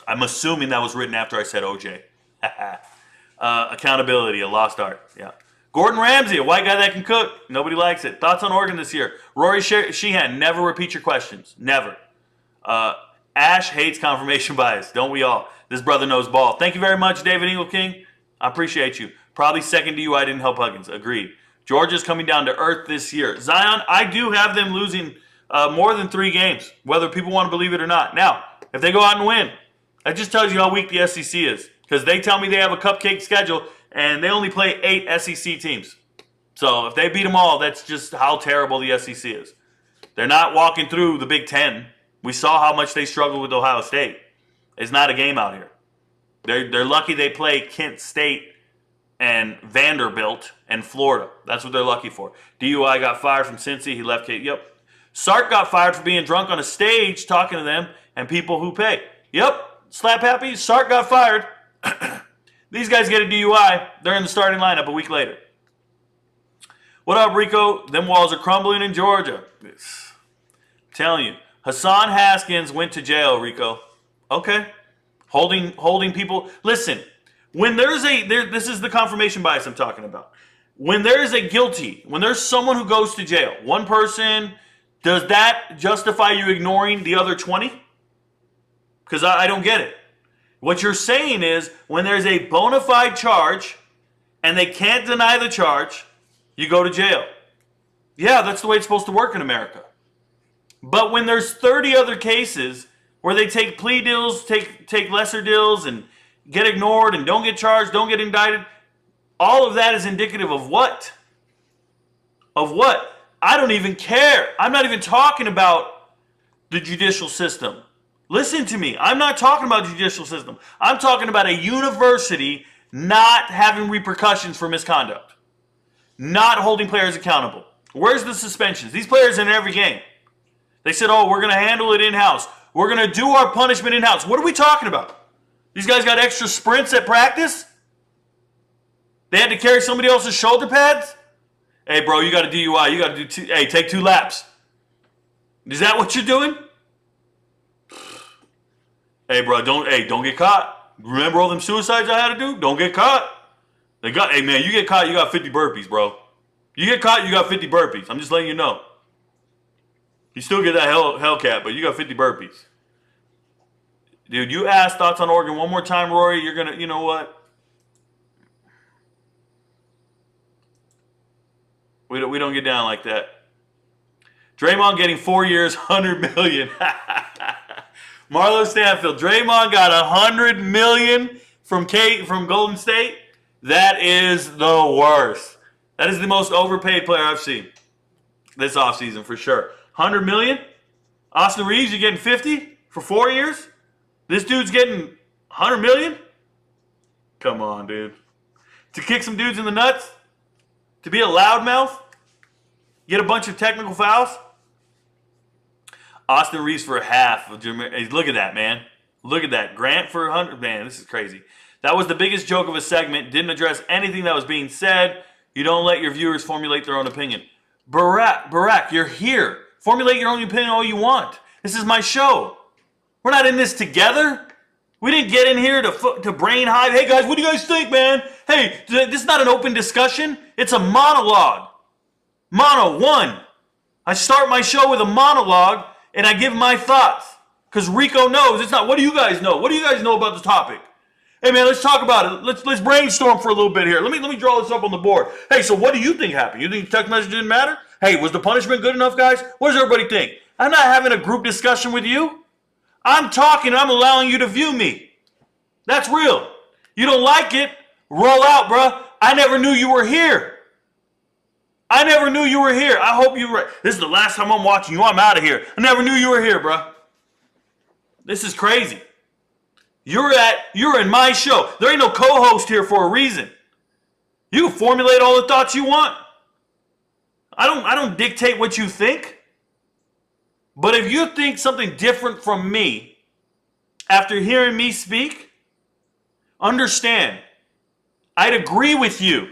I'm assuming that was written after I said OJ. Accountability, a lost art. Yeah. Gordon Ramsay, a white guy that can cook. Nobody likes it. Thoughts on Oregon this year? Rory Sheehan, never repeat your questions. Never. Ash hates confirmation bias. Don't we all? This brother knows ball. Thank you very much, David Eagle King. I appreciate you. Probably second DUI didn't help Huggins. Agreed. Georgia's coming down to earth this year. Zion, I do have them losing more than 3 games, whether people want to believe it or not. Now, if they go out and win, that just tells you how weak the SEC is. Because they tell me they have a cupcake schedule, and they only play 8 SEC teams. So if they beat them all, that's just how terrible the SEC is. They're not walking through the Big Ten. We saw how much they struggled with Ohio State. It's not a game out here. They're lucky they play Kent State and Vanderbilt and Florida. That's what they're lucky for. DUI got fired from Cincy. He left Kate. Yep. Sark got fired for being drunk on a stage talking to them and people who pay. Yep. Slap happy. Sark got fired. These guys get a DUI. They're in the starting lineup a week later. What up, Rico? Them walls are crumbling in Georgia. I'm telling you. Hassan Haskins went to jail, Rico. Okay. Holding people. Listen, when there's this is the confirmation bias I'm talking about. When there is a guilty, when there's someone who goes to jail, one person, does that justify you ignoring the other 20? Because I don't get it. What you're saying is when there's a bona fide charge and they can't deny the charge, you go to jail. Yeah, that's the way it's supposed to work in America. But when there's 30 other cases where they take plea deals, take lesser deals, and get ignored and don't get charged, don't get indicted, all of that is indicative of what? Of what? I don't even care. I'm not even talking about the judicial system. Listen to me. I'm not talking about the judicial system. I'm talking about a university not having repercussions for misconduct. Not holding players accountable. Where's the suspensions? These players in every game. They said, oh, we're going to handle it in-house. We're going to do our punishment in-house. What are we talking about? These guys got extra sprints at practice? They had to carry somebody else's shoulder pads? Hey, bro, you got a DUI. You got to do take 2 laps. Is that what you're doing? Hey, bro, don't get caught. Remember all them suicides I had to do? Don't get caught. Hey, man, you get caught, you got 50 burpees, bro. You get caught, you got 50 burpees. I'm just letting you know. You still get that Hellcat, but you got 50 burpees. Dude, you asked thoughts on Oregon one more time, Rory. You're going to, you know what? We don't get down like that. Draymond getting 4 years, $100 million. Marlo Stanfield. Draymond got $100 million from Golden State. That is the worst. That is the most overpaid player I've seen this offseason for sure. $100 million? Austin Reeves, you're getting 50 for 4 years? This dude's getting $100 million? Come on, dude. To kick some dudes in the nuts? To be a loudmouth? Get a bunch of technical fouls? Austin Reeves for half. Look at that, man. Look at that. Grant for 100. Man, this is crazy. That was the biggest joke of a segment. Didn't address anything that was being said. You don't let your viewers formulate their own opinion. Barack, you're here. Formulate your own opinion all you want. This is my show. We're not in this together. We didn't get in here to brain hive. Hey, guys, what do you guys think, man? Hey, this is not an open discussion. It's a monologue. Mono 1. I start my show with a monologue, and I give my thoughts. Because Rico knows. It's not, what do you guys know? What do you guys know about the topic? Hey, man, let's talk about it. Let's brainstorm for a little bit here. Let me draw this up on the board. Hey, so what do you think happened? You think the text message didn't matter? Hey, was the punishment good enough, guys? What does everybody think? I'm not having a group discussion with you. I'm talking. I'm allowing you to view me. That's real. You don't like it? Roll out, bruh. I never knew you were here. I never knew you were here. I hope you were. This is the last time I'm watching you. I'm out of here. I never knew you were here, bruh. This is crazy. You're in my show. There ain't no co-host here for a reason. You can formulate all the thoughts you want. I don't dictate what you think. But if you think something different from me after hearing me speak, understand, I'd agree with you,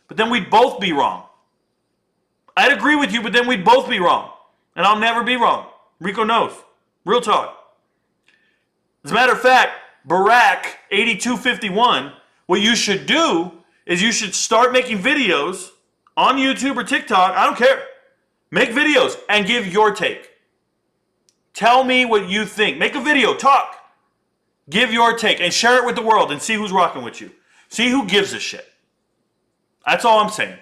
but then we'd both be wrong. I'd agree with you, but then we'd both be wrong. And I'll never be wrong. Rico knows. Real talk. As a matter of fact, Barack 8251, what you should do is you should start making videos on YouTube or TikTok. I don't care. Make videos and give your take. Tell me what you think. Make a video. Talk. Give your take and share it with the world and see who's rocking with you. See who gives a shit. That's all I'm saying.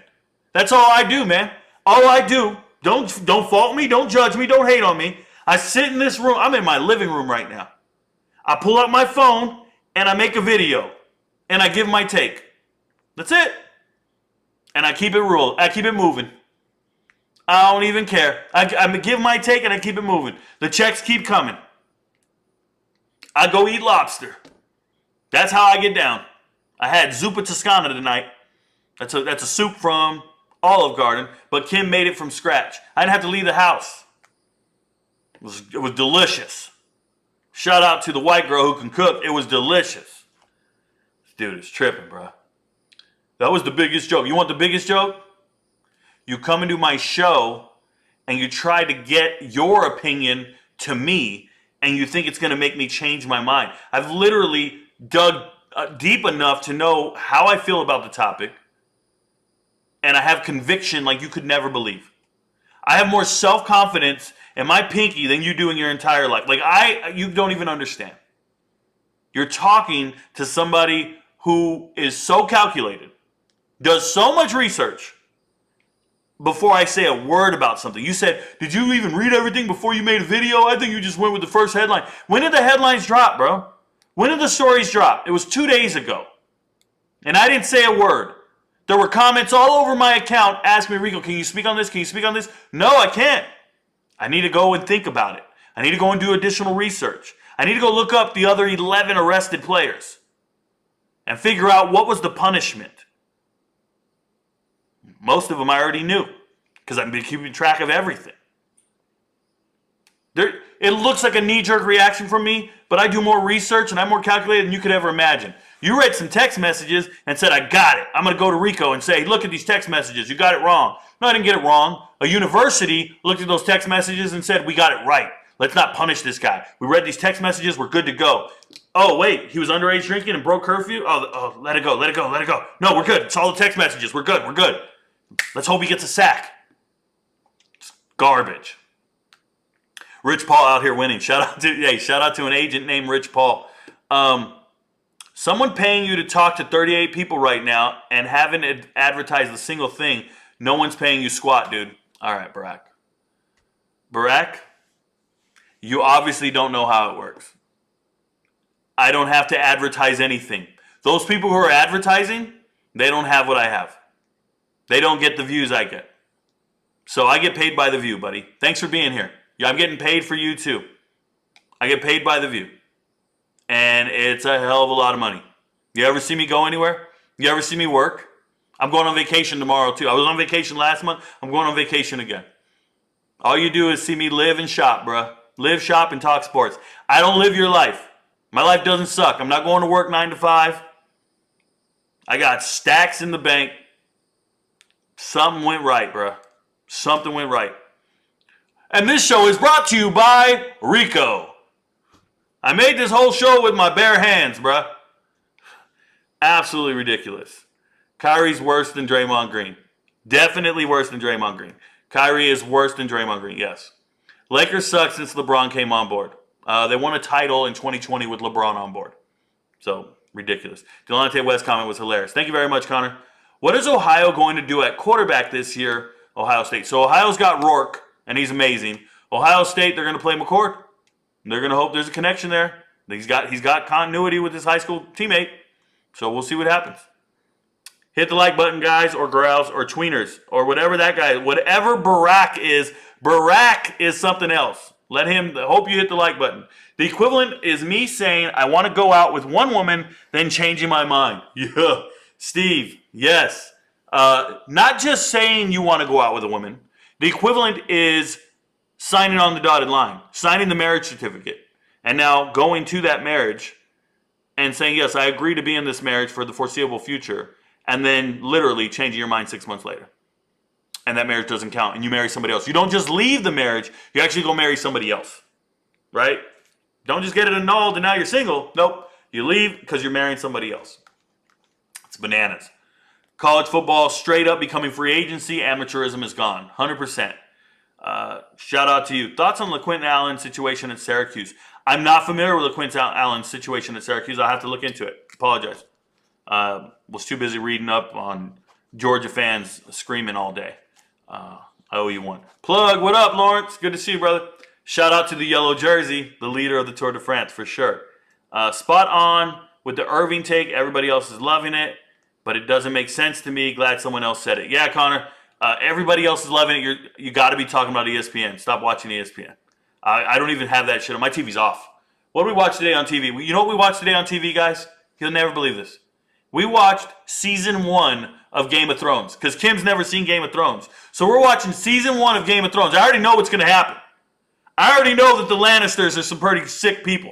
That's all I do, man. All I do. Don't fault me. Don't judge me. Don't hate on me. I sit in this room. I'm in my living room right now. I pull out my phone and I make a video and I give my take. That's it. And I keep it real. I keep it moving. I don't even care. I give my take and I keep it moving. The checks keep coming. I go eat lobster. That's how I get down. I had zuppa toscana tonight. That's a soup from Olive Garden, but Kim made it from scratch. I didn't have to leave the house. It was delicious. Shout out to the white girl who can cook. It was delicious. This dude is tripping, bro. That was the biggest joke. You want the biggest joke? You come into my show and you try to get your opinion to me and you think it's going to make me change my mind. I've literally dug deep enough to know how I feel about the topic, and I have conviction like you could never believe. I have more self-confidence in my pinky than you do in your entire life. You don't even understand. You're talking to somebody who is so calculated, does so much research before I say a word about something. You said, did you even read everything before you made a video? I think you just went with the first headline. When did the headlines drop, bro? When did the stories drop? It was 2 days ago. And I didn't say a word. There were comments all over my account asking me, Rico, can you speak on this? Can you speak on this? No, I can't. I need to go and think about it. I need to go and do additional research. I need to go look up the other 11 arrested players and figure out what was the punishment. Most of them I already knew because I've been keeping track of everything. It looks like a knee-jerk reaction from me, but I do more research and I'm more calculated than you could ever imagine. You read some text messages and said, I got it. I'm going to go to Rico and say, look at these text messages. You got it wrong. No, I didn't get it wrong. A university looked at those text messages and said, we got it right. Let's not punish this guy. We read these text messages. We're good to go. Oh, wait, he was underage drinking and broke curfew? Oh, let it go, let it go, let it go. No, we're good. It's all the text messages. We're good, we're good. Let's hope he gets a sack. It's garbage. Rich Paul out here winning. Shout out to an agent named Rich Paul. Someone paying you to talk to 38 people right now and haven't advertised a single thing. No one's paying you squat, dude. All right, Barack. Barack, you obviously don't know how it works. I don't have to advertise anything. Those people who are advertising, they don't have what I have. They don't get the views I get. So I get paid by the view, buddy. Thanks for being here. Yeah, I'm getting paid for you too. I get paid by the view. And it's a hell of a lot of money. You ever see me go anywhere? You ever see me work? I'm going on vacation tomorrow too. I was on vacation last month. I'm going on vacation again. All you do is see me live and shop, bruh. Live, shop, and talk sports. I don't live your life. My life doesn't suck. I'm not going to work 9 to 5. I got stacks in the bank. Something went right, bruh. Something went right. And this show is brought to you by Rico. I made this whole show with my bare hands, bruh. Absolutely ridiculous. Kyrie's worse than Draymond Green. Definitely worse than Draymond Green. Kyrie is worse than Draymond Green, yes. Lakers suck since LeBron came on board. They won a title in 2020 with LeBron on board. So, ridiculous. Delonte West's comment was hilarious. Thank you very much, Connor. What is Ohio going to do at quarterback this year? Ohio State. So, Ohio's got Rourke, and he's amazing. Ohio State, they're going to play McCord. They're going to hope there's a connection there. He's got continuity with his high school teammate. So, we'll see what happens. Hit the like button, guys, or growls, or tweeners, or whatever that guy is. Whatever Barack is something else. Hope you hit the like button. The equivalent is me saying I want to go out with one woman, then changing my mind. Yeah. Steve, yes. Not just saying you want to go out with a woman. The equivalent is signing on the dotted line, signing the marriage certificate, and now going to that marriage and saying, yes, I agree to be in this marriage for the foreseeable future, and then literally changing your mind 6 months later. And that marriage doesn't count, and you marry somebody else. You don't just leave the marriage, you actually go marry somebody else, right? Don't just get it annulled and now you're single. Nope, you leave because you're marrying somebody else. It's bananas. College football straight up becoming free agency, amateurism is gone, 100%. Shout out to you. Thoughts on LaQuint Allen's situation at Syracuse? I'm not familiar with LaQuint Allen's situation at Syracuse. I'll have to look into it. Apologize. Was too busy reading up on Georgia fans screaming all day. I owe you one. Plug, what up, Lawrence? Good to see you, brother. Shout out to the yellow jersey, the leader of the Tour de France, for sure. Spot on with the Irving take. Everybody else is loving it, but it doesn't make sense to me. Glad someone else said it. Yeah, Connor. Everybody else is loving it. You got to be talking about ESPN. Stop watching ESPN. I don't even have that shit on. My TV's off. What do we watch today on TV? You know what we watched today on TV, guys? You'll never believe this. We watched season 1 of Game of Thrones because Kim's never seen Game of Thrones. So we're watching season 1 of Game of Thrones. I already know what's going to happen. I already know that the Lannisters are some pretty sick people.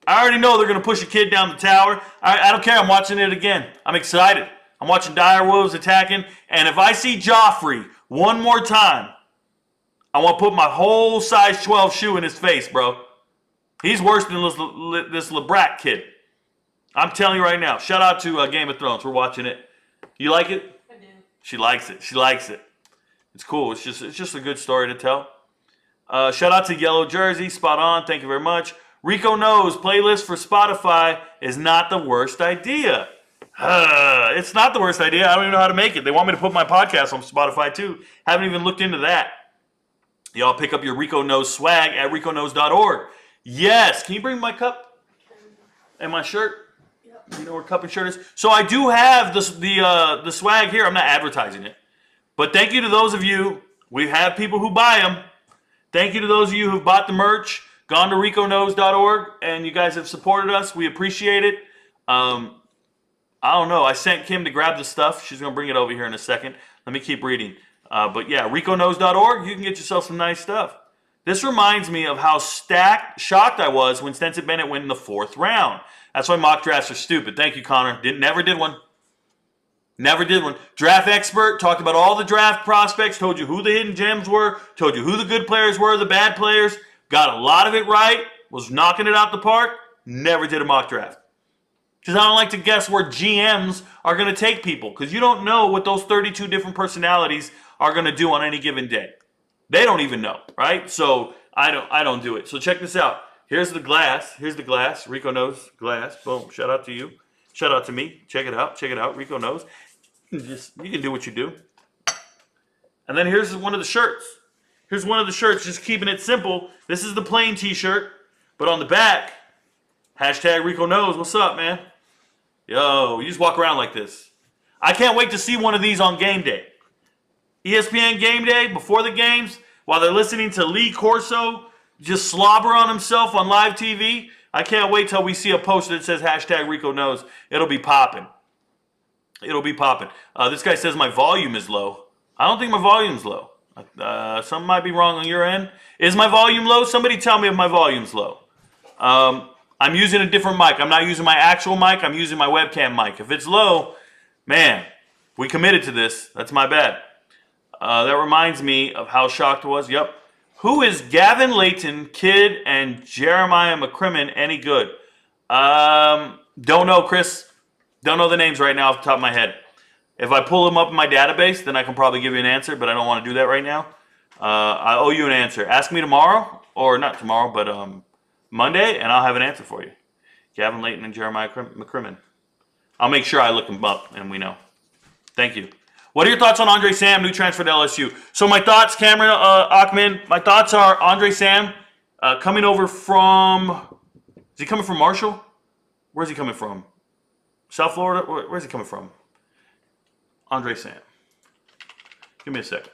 I already know they're going to push a kid down the tower. I don't care. I'm watching it again. I'm excited. I'm watching dire wolves attacking. And if I see Joffrey one more time, I want to put my whole size 12 shoe in his face, bro. He's worse than this LeBrat kid. I'm telling you right now. Shout out to Game of Thrones. We're watching it. You like it? I do. She likes it. She likes it. It's cool. It's just a good story to tell. Shout out to Yellow Jersey. Spot on. Thank you very much. Rico Knows playlist for Spotify is not the worst idea. It's not the worst idea. I don't even know how to make it. They want me to put my podcast on Spotify too. Haven't even looked into that. Y'all pick up your Rico Knows swag at ricoknows.org. Yes. Can you bring my cup and my shirt? Yep. You know where cup and shirt is? So I do have the swag here. I'm not advertising it. But thank you to those of you. We have people who buy them. Thank you to those of you who've bought the merch, gone to ricoknows.org, and you guys have supported us. We appreciate it. I don't know. I sent Kim to grab the stuff. She's going to bring it over here in a second. Let me keep reading. But yeah, ricoknows.org, you can get yourself some nice stuff. This reminds me of how shocked I was when Stenson Bennett went in the 4th round. That's why mock drafts are stupid. Thank you, Connor. Never did one. Never did one. Draft expert, talked about all the draft prospects, told you who the hidden gems were, told you who the good players were, the bad players. Got a lot of it right, was knocking it out the park. Never did a mock draft. Because I don't like to guess where GMs are going to take people. Because you don't know what those 32 different personalities are going to do on any given day. They don't even know, right? So I don't do it. So check this out. Here's the glass. Here's the glass. Rico Knows glass. Boom. Shout out to you. Shout out to me. Check it out. Check it out. Rico Knows. You can do what you do. And then here's one of the shirts. Here's one of the shirts. Just keeping it simple. This is the plain t-shirt. But on the back, hashtag Rico Knows. What's up, man? Yo, you just walk around like this. I can't wait to see one of these on game day. ESPN game day, before the games, while they're listening to Lee Corso just slobber on himself on live TV. I can't wait till we see a poster that says hashtag Rico Knows. It'll be popping. It'll be popping. This guy says my volume is low. I don't think my volume's low. Something might be wrong on your end. Is my volume low? Somebody tell me if my volume's low. I'm using a different mic. I'm not using my actual mic. I'm using my webcam mic. If it's low, man, we committed to this. That's my bad. That reminds me of how shocked I was. Yep. Who is Gavin Layton, Kidd, and Jeremiah McCrimmon any good? Don't know, Chris. Don't know the names right now off the top of my head. If I pull them up in my database, then I can probably give you an answer, but I don't want to do that right now. I owe you an answer. Ask me tomorrow, or not tomorrow, but Monday, and I'll have an answer for you. Gavin Layton and Jeremiah McCrimmon. I'll make sure I look them up, and we know. Thank you. What are your thoughts on Andre Sam, new transfer to LSU? So my thoughts, Cameron Achman, my thoughts are Andre Sam coming over from, is he coming from Marshall? Where's he coming from? South Florida? Where's he coming from? Andre Sam. Give me a second.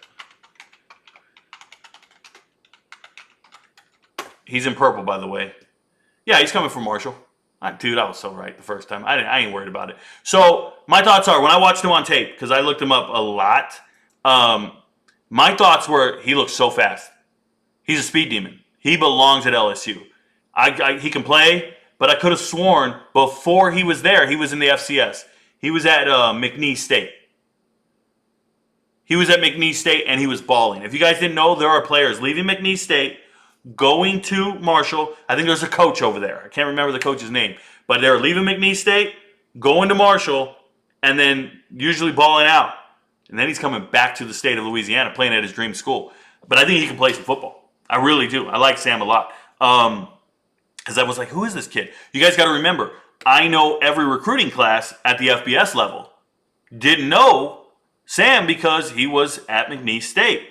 He's in purple, by the way. Yeah, he's coming from Marshall. Dude, I was so right the first time. I ain't worried about it. So my thoughts are, when I watched him on tape, because I looked him up a lot, my thoughts were, he looks so fast. He's a speed demon. He belongs at LSU. He can play, but I could have sworn before he was there, he was in the FCS. He was at McNeese State. He was at McNeese State, and he was balling. If you guys didn't know, there are players leaving McNeese State, going to Marshall. I think there's a coach over there. I can't remember the coach's name. But they're leaving McNeese State, going to Marshall, and then usually balling out. And then he's coming back to the state of Louisiana, playing at his dream school. But I think he can play some football. I really do. I like Sam a lot. Because I was like, who is this kid? You guys got to remember, I know every recruiting class at the FBS level. Didn't know Sam because he was at McNeese State.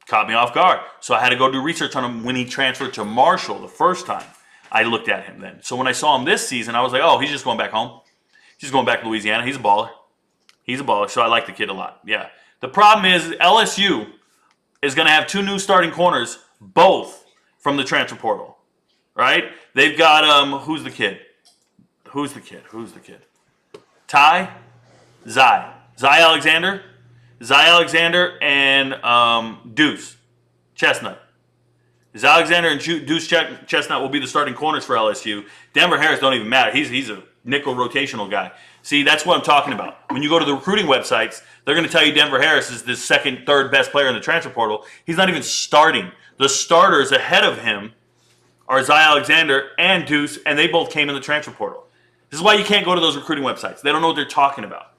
Caught me off guard. So I had to go do research on him when he transferred to Marshall the first time. I looked at him then. So when I saw him this season, I was like, oh, he's just going back home. He's going back to Louisiana. He's a baller. He's a baller. So I like the kid a lot. Yeah. The problem is LSU is going to have 2 new starting corners, both from the transfer portal. Right? They've got, who's the kid? Ty? Zy Alexander? And Deuce Chestnut. Zy Alexander and Deuce Chestnut will be the starting corners for LSU. Denver Harris don't even matter. He's a nickel rotational guy. See, that's what I'm talking about. When you go to the recruiting websites, they're going to tell you Denver Harris is the second, third best player in the transfer portal. He's not even starting. The starters ahead of him are Zy Alexander and Deuce, and they both came in the transfer portal. This is why you can't go to those recruiting websites. They don't know what they're talking about.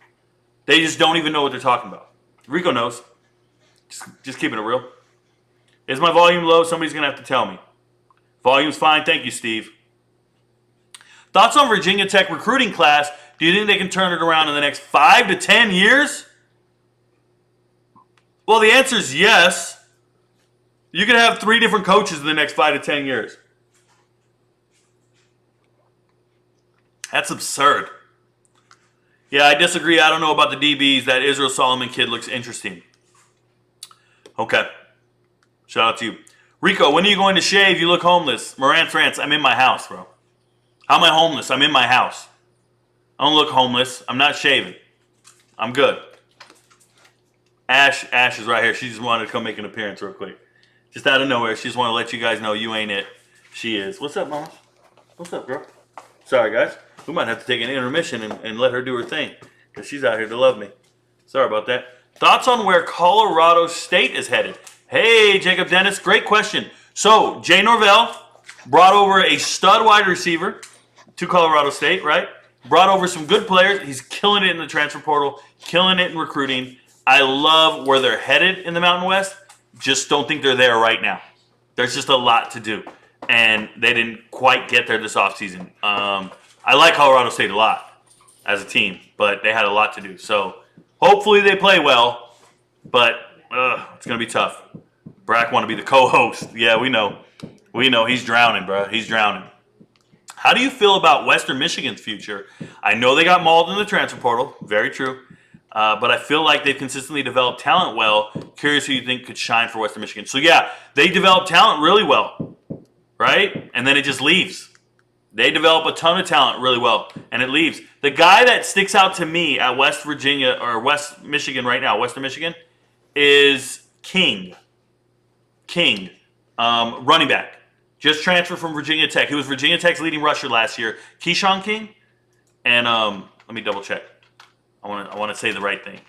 They just don't even know what they're talking about. Rico knows. Just keeping it real. Is my volume low? Somebody's going to have to tell me. Volume's fine. Thank you, Steve. Thoughts on Virginia Tech recruiting class? Do you think they can turn it around in the next 5 to 10 years? Well, the answer is yes. You can have 3 different coaches in the next 5 to 10 years. That's absurd. Yeah, I disagree. I don't know about the DBs. That Israel Solomon kid looks interesting. Okay. Shout out to you. Rico, when are you going to shave? You look homeless. Moran France, I'm in my house, bro. How am I homeless? I'm in my house. I don't look homeless. I'm not shaving. I'm good. Ash is right here. She just wanted to come make an appearance real quick. Just out of nowhere. She just wanted to let you guys know you ain't it. She is. What's up, Mama? What's up, girl? Sorry, guys. We might have to take an intermission and let her do her thing. Because she's out here to love me. Sorry about that. Thoughts on where Colorado State is headed? Hey, Jacob Dennis. Great question. So, Jay Norvell brought over a stud wide receiver to Colorado State, right? Brought over some good players. He's killing it in the transfer portal. Killing it in recruiting. I love where they're headed in the Mountain West. Just don't think they're there right now. There's just a lot to do. And they didn't quite get there this offseason. I like Colorado State a lot as a team, but they had a lot to do. So hopefully they play well, but it's going to be tough. Brack want to be the co-host. Yeah, we know. We know. He's drowning, bro. He's drowning. How do you feel about Western Michigan's future? I know they got mauled in the transfer portal. Very true. But I feel like they've consistently developed talent well. Curious who you think could shine for Western Michigan. So, yeah, they develop talent really well, right? And then it just leaves. They develop a ton of talent really well, and it leaves. The guy that sticks out to me at West Virginia or West Michigan right now, Western Michigan, is King. Running back. Just transferred from Virginia Tech. He was Virginia Tech's leading rusher last year. Keyshawn King. And let me double check. I want to say the right thing.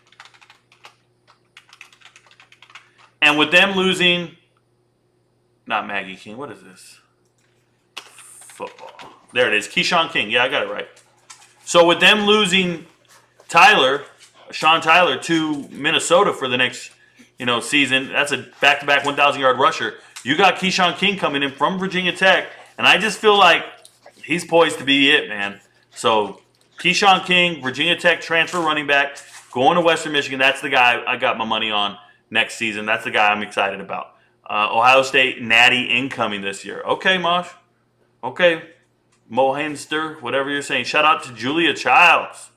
And with them losing, not Maggie King. What is this? Football. There it is. Keyshawn King. Yeah, I got it right. So with them losing Sean Tyler to Minnesota for the next, season, that's a back-to-back 1,000-yard rusher. You got Keyshawn King coming in from Virginia Tech, and I just feel like he's poised to be it, man. So Keyshawn King, Virginia Tech transfer running back, going to Western Michigan. That's the guy I got my money on next season. That's the guy I'm excited about. Ohio State natty incoming this year. Okay, Mosh. Okay. Mohenster, whatever you're saying. Shout out to Julia Childs.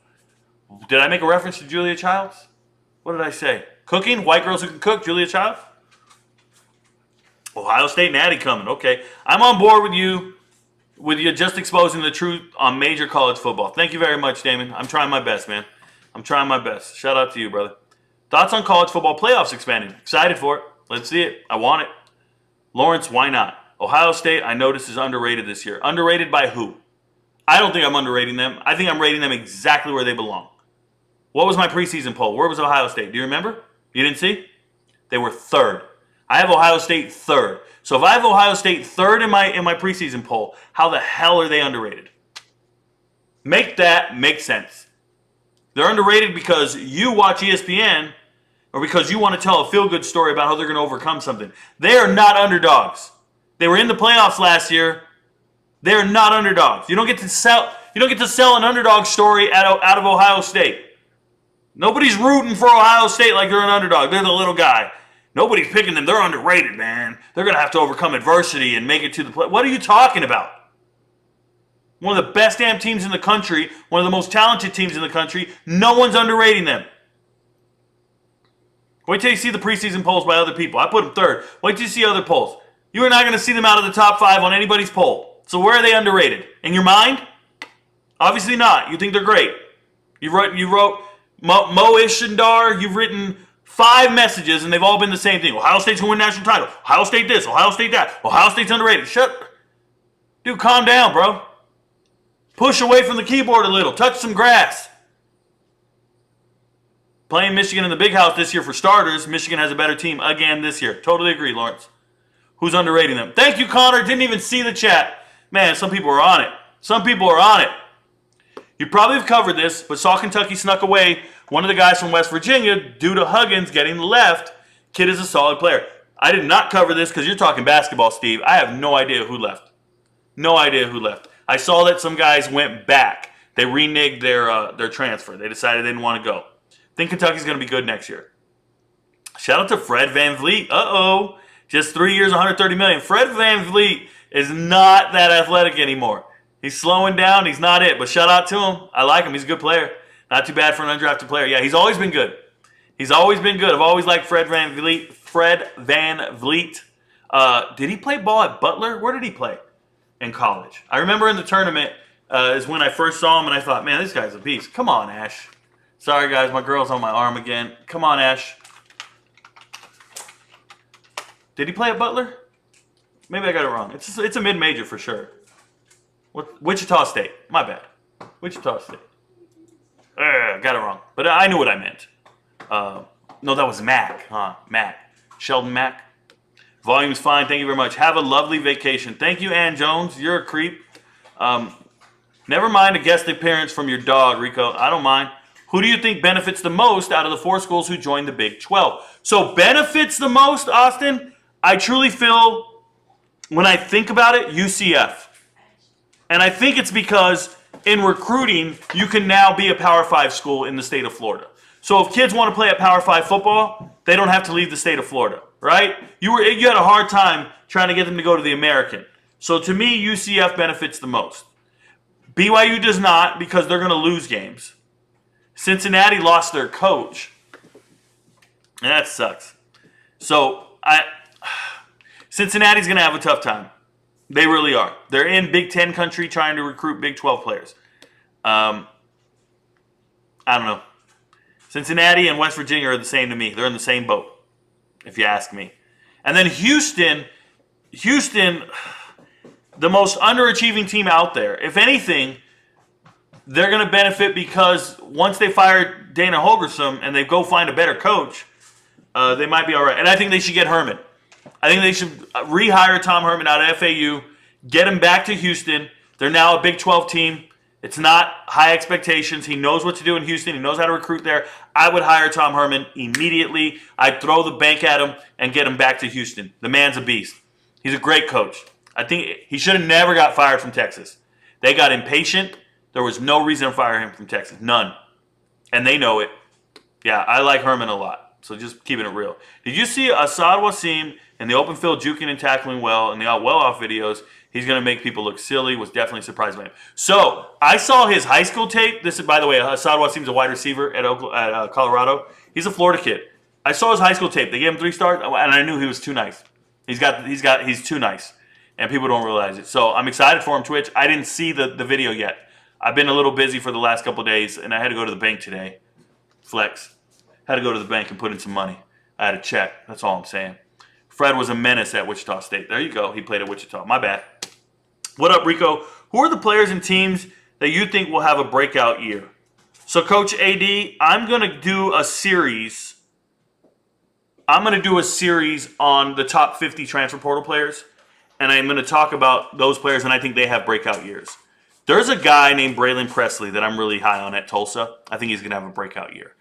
Did I make a reference to Julia Childs? What did I say? Cooking? White girls who can cook? Julia Childs? Ohio State natty coming. Okay. I'm on board with you just exposing the truth on major college football. Thank you very much, Damon. I'm trying my best, man. I'm trying my best. Shout out to you, brother. Thoughts on college football playoffs expanding? Excited for it. Let's see it. I want it. Lawrence, why not? Ohio State, I noticed, is underrated this year. Underrated by who? I don't think I'm underrating them. I think I'm rating them exactly where they belong. What was my preseason poll? Where was Ohio State? Do you remember? You didn't see? They were third. I have Ohio State third. So if I have Ohio State third in my preseason poll, how the hell are they underrated? Make that make sense. They're underrated because you watch ESPN or because you want to tell a feel-good story about how they're going to overcome something. They are not underdogs. They were in the playoffs last year. They are not underdogs. You don't get to sell an underdog story out of Ohio State. Nobody's rooting for Ohio State like they're an underdog. They're the little guy. Nobody's picking them. They're underrated, man. They're going to have to overcome adversity and make it to the play. What are you talking about? One of the best damn teams in the country, one of the most talented teams in the country, no one's underrating them. Wait till you see the preseason polls by other people. I put them third. Wait till you see other polls. You are not going to see them out of the top 5 on anybody's poll. So where are they underrated? In your mind? Obviously not. You think they're great. You wrote Mo Ishindar. You've written 5 messages, and they've all been the same thing. Ohio State's going to win national title. Ohio State this. Ohio State that. Ohio State's underrated. Dude, calm down, bro. Push away from the keyboard a little. Touch some grass. Playing Michigan in the big house this year for starters. Michigan has a better team again this year. Totally agree, Lawrence. Who's underrating them? Thank you, Connor. Didn't even see the chat. Man, some people are on it. Some people are on it. You probably have covered this, but saw Kentucky snuck away one of the guys from West Virginia due to Huggins getting left. Kid is a solid player. I did not cover this because you're talking basketball, Steve. I have no idea who left. No idea who left. I saw that some guys went back. They reneged their transfer. They decided they didn't want to go. I think Kentucky's going to be good next year. Shout out to Fred VanVleet. Uh-oh. Just 3 years, $130 million. Fred VanVleet is not that athletic anymore. He's slowing down. He's not it. But shout out to him. I like him. He's a good player. Not too bad for an undrafted player. Yeah, he's always been good. He's always been good. I've always liked Fred VanVleet. Did he play ball at Butler? Where did he play in college? I remember in the tournament is when I first saw him, and I thought, man, this guy's a beast. Come on, Ash. Sorry, guys. My girl's on my arm again. Come on, Ash. Did he play at Butler? Maybe I got it wrong. It's a mid-major for sure. Wichita State. My bad. Wichita State. Got it wrong. But I knew what I meant. No, that was Mac. Mac. Sheldon Mac. Volume's fine. Thank you very much. Have a lovely vacation. Thank you, Ann Jones. You're a creep. Never mind a guest appearance from your dog, Rico. I don't mind. Who do you think benefits the most out of the 4 schools who joined the Big 12? So benefits the most, Austin? I truly feel, when I think about it, UCF. And I think it's because in recruiting, you can now be a Power 5 school in the state of Florida. So if kids want to play at Power 5 football, they don't have to leave the state of Florida, right? You had a hard time trying to get them to go to the American. So to me, UCF benefits the most. BYU does not, because they're going to lose games. Cincinnati lost their coach. And that sucks. So Cincinnati's going to have a tough time. They really are. They're in Big 10 country trying to recruit Big 12 players. I don't know. Cincinnati and West Virginia are the same to me. They're in the same boat, if you ask me. And then Houston, the most underachieving team out there. If anything, they're going to benefit because once they fire Dana Holgorsen and they go find a better coach, they might be all right. And I think they should get Herman. I think they should rehire Tom Herman out of FAU, get him back to Houston. They're now a Big 12 team. It's not high expectations. He knows what to do in Houston. He knows how to recruit there. I would hire Tom Herman immediately. I'd throw the bank at him and get him back to Houston. The man's a beast. He's a great coach. I think he should have never got fired from Texas. They got impatient. There was no reason to fire him from Texas. None. And they know it. Yeah, I like Herman a lot. So just keeping it real. Did you see Asad Wasim in the open field juking and tackling well in the well-off videos? He's going to make people look silly. Was definitely surprised by him. So I saw his high school tape. This is, by the way, Asad Wasim's a wide receiver at Colorado. He's a Florida kid. I saw his high school tape. They gave him 3 stars, and I knew he was too nice. He's too nice, and people don't realize it. So I'm excited for him, Twitch. I didn't see the video yet. I've been a little busy for the last couple of days, and I had to go to the bank today. Flex. Had to go to the bank and put in some money. I had a check. That's all I'm saying. Fred was a menace at Wichita State. There you go. He played at Wichita. My bad. What up, Rico? Who are the players and teams that you think will have a breakout year? So, Coach AD, I'm going to do a series. I'm going to do a series on the top 50 transfer portal players, and I'm going to talk about those players, and I think they have breakout years. There's a guy named Braylon Presley that I'm really high on at Tulsa. I think he's going to have a breakout year.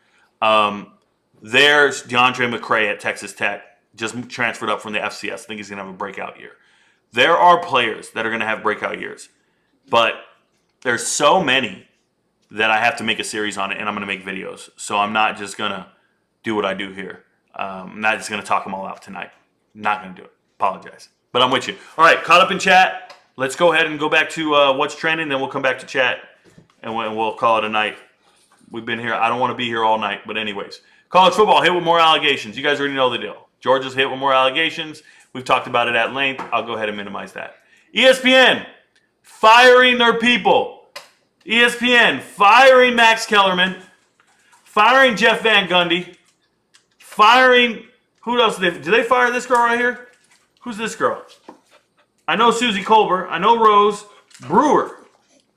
There's DeAndre McCray at Texas Tech, just transferred up from the FCS. I think he's going to have a breakout year. There are players that are going to have breakout years, but there's so many that I have to make a series on it, and I'm going to make videos. So I'm not just going to do what I do here. I'm not just going to talk them all out tonight. I'm not going to do it. Apologize. But I'm with you. All right, caught up in chat. Let's go ahead and go back to what's trending, then we'll come back to chat, and we'll call it a night. We've been here. I don't want to be here all night, but anyways. College football hit with more allegations. You guys already know the deal. Georgia's hit with more allegations. We've talked about it at length. I'll go ahead and minimize that. ESPN firing their people. ESPN firing Max Kellerman, firing Jeff Van Gundy, firing, who else did they fire this girl right here? Who's this girl? I know Susie Colbert. I know Rose. Brewer.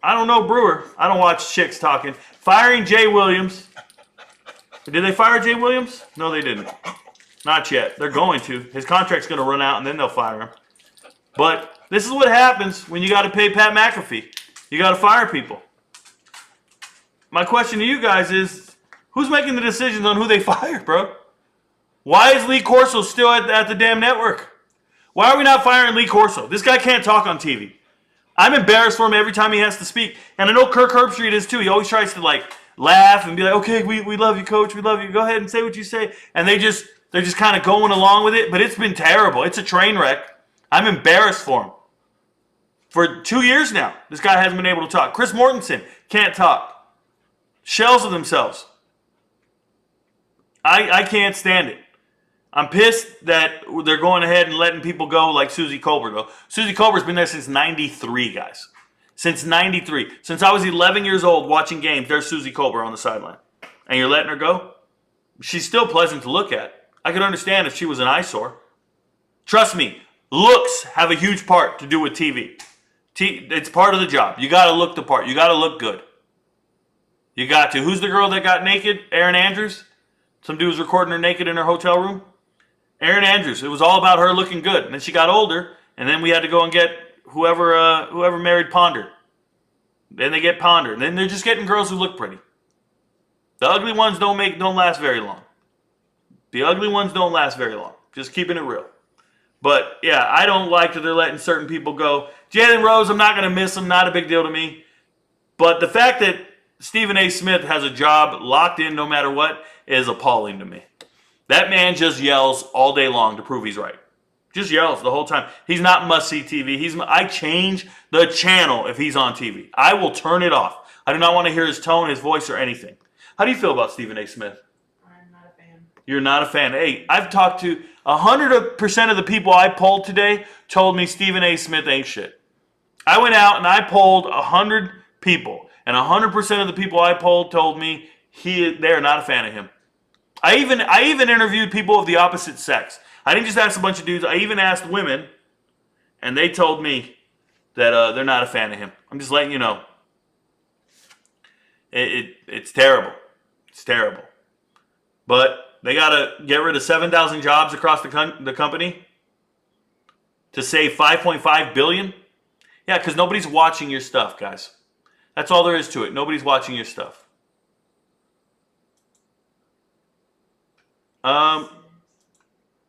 I don't know Brewer. I don't watch chicks talking. Firing Jay Williams. Did they fire Jay Williams? No, they didn't. Not yet. They're going to. His contract's going to run out, and then they'll fire him. But this is what happens when you got to pay Pat McAfee. You got to fire people. My question to you guys is, who's making the decisions on who they fire, bro? Why is Lee Corso still at the damn network? Why are we not firing Lee Corso? This guy can't talk on TV. I'm embarrassed for him every time he has to speak. And I know Kirk Herbstreit is too. He always tries to laugh and be like, okay, we love you, coach. We love you. Go ahead and say what you say. And they're just kind of going along with it. But it's been terrible. It's a train wreck. I'm embarrassed for him. For 2 years now, this guy hasn't been able to talk. Chris Mortensen can't talk. Shells of themselves. I can't stand it. I'm pissed that they're going ahead and letting people go like Susie Colbert, though. Susie Colbert's been there since 93, guys. Since 93. Since I was 11 years old watching games, there's Susie Colbert on the sideline. And you're letting her go? She's still pleasant to look at. I could understand if she was an eyesore. Trust me, looks have a huge part to do with TV. It's part of the job. You got to look the part. You got to look good. You got to. Who's the girl that got naked? Erin Andrews? Some dude was recording her naked in her hotel room? Erin Andrews. It was all about her looking good. And then she got older, and then we had to go and get whoever married Ponder. Then they get Ponder. And then they're just getting girls who look pretty. The ugly ones don't last very long. The ugly ones don't last very long. Just keeping it real. But, yeah, I don't like that they're letting certain people go. Jalen Rose, I'm not going to miss him. Not a big deal to me. But the fact that Stephen A. Smith has a job locked in no matter what is appalling to me. That man just yells all day long to prove he's right. Just yells the whole time. He's not must-see TV. I change the channel if he's on TV. I will turn it off. I do not want to hear his tone, his voice, or anything. How do you feel about Stephen A. Smith? I'm not a fan. You're not a fan. Hey, I've talked to 100% of the people I polled today told me Stephen A. Smith ain't shit. I went out and I polled 100 people, and 100% of the people I polled told me they're not a fan of him. I even interviewed people of the opposite sex. I didn't just ask a bunch of dudes. I even asked women, and they told me that they're not a fan of him. I'm just letting you know. It's terrible. It's terrible. But they got to get rid of 7,000 jobs across the company to save $5.5 billion. Yeah, because nobody's watching your stuff, guys. That's all there is to it. Nobody's watching your stuff.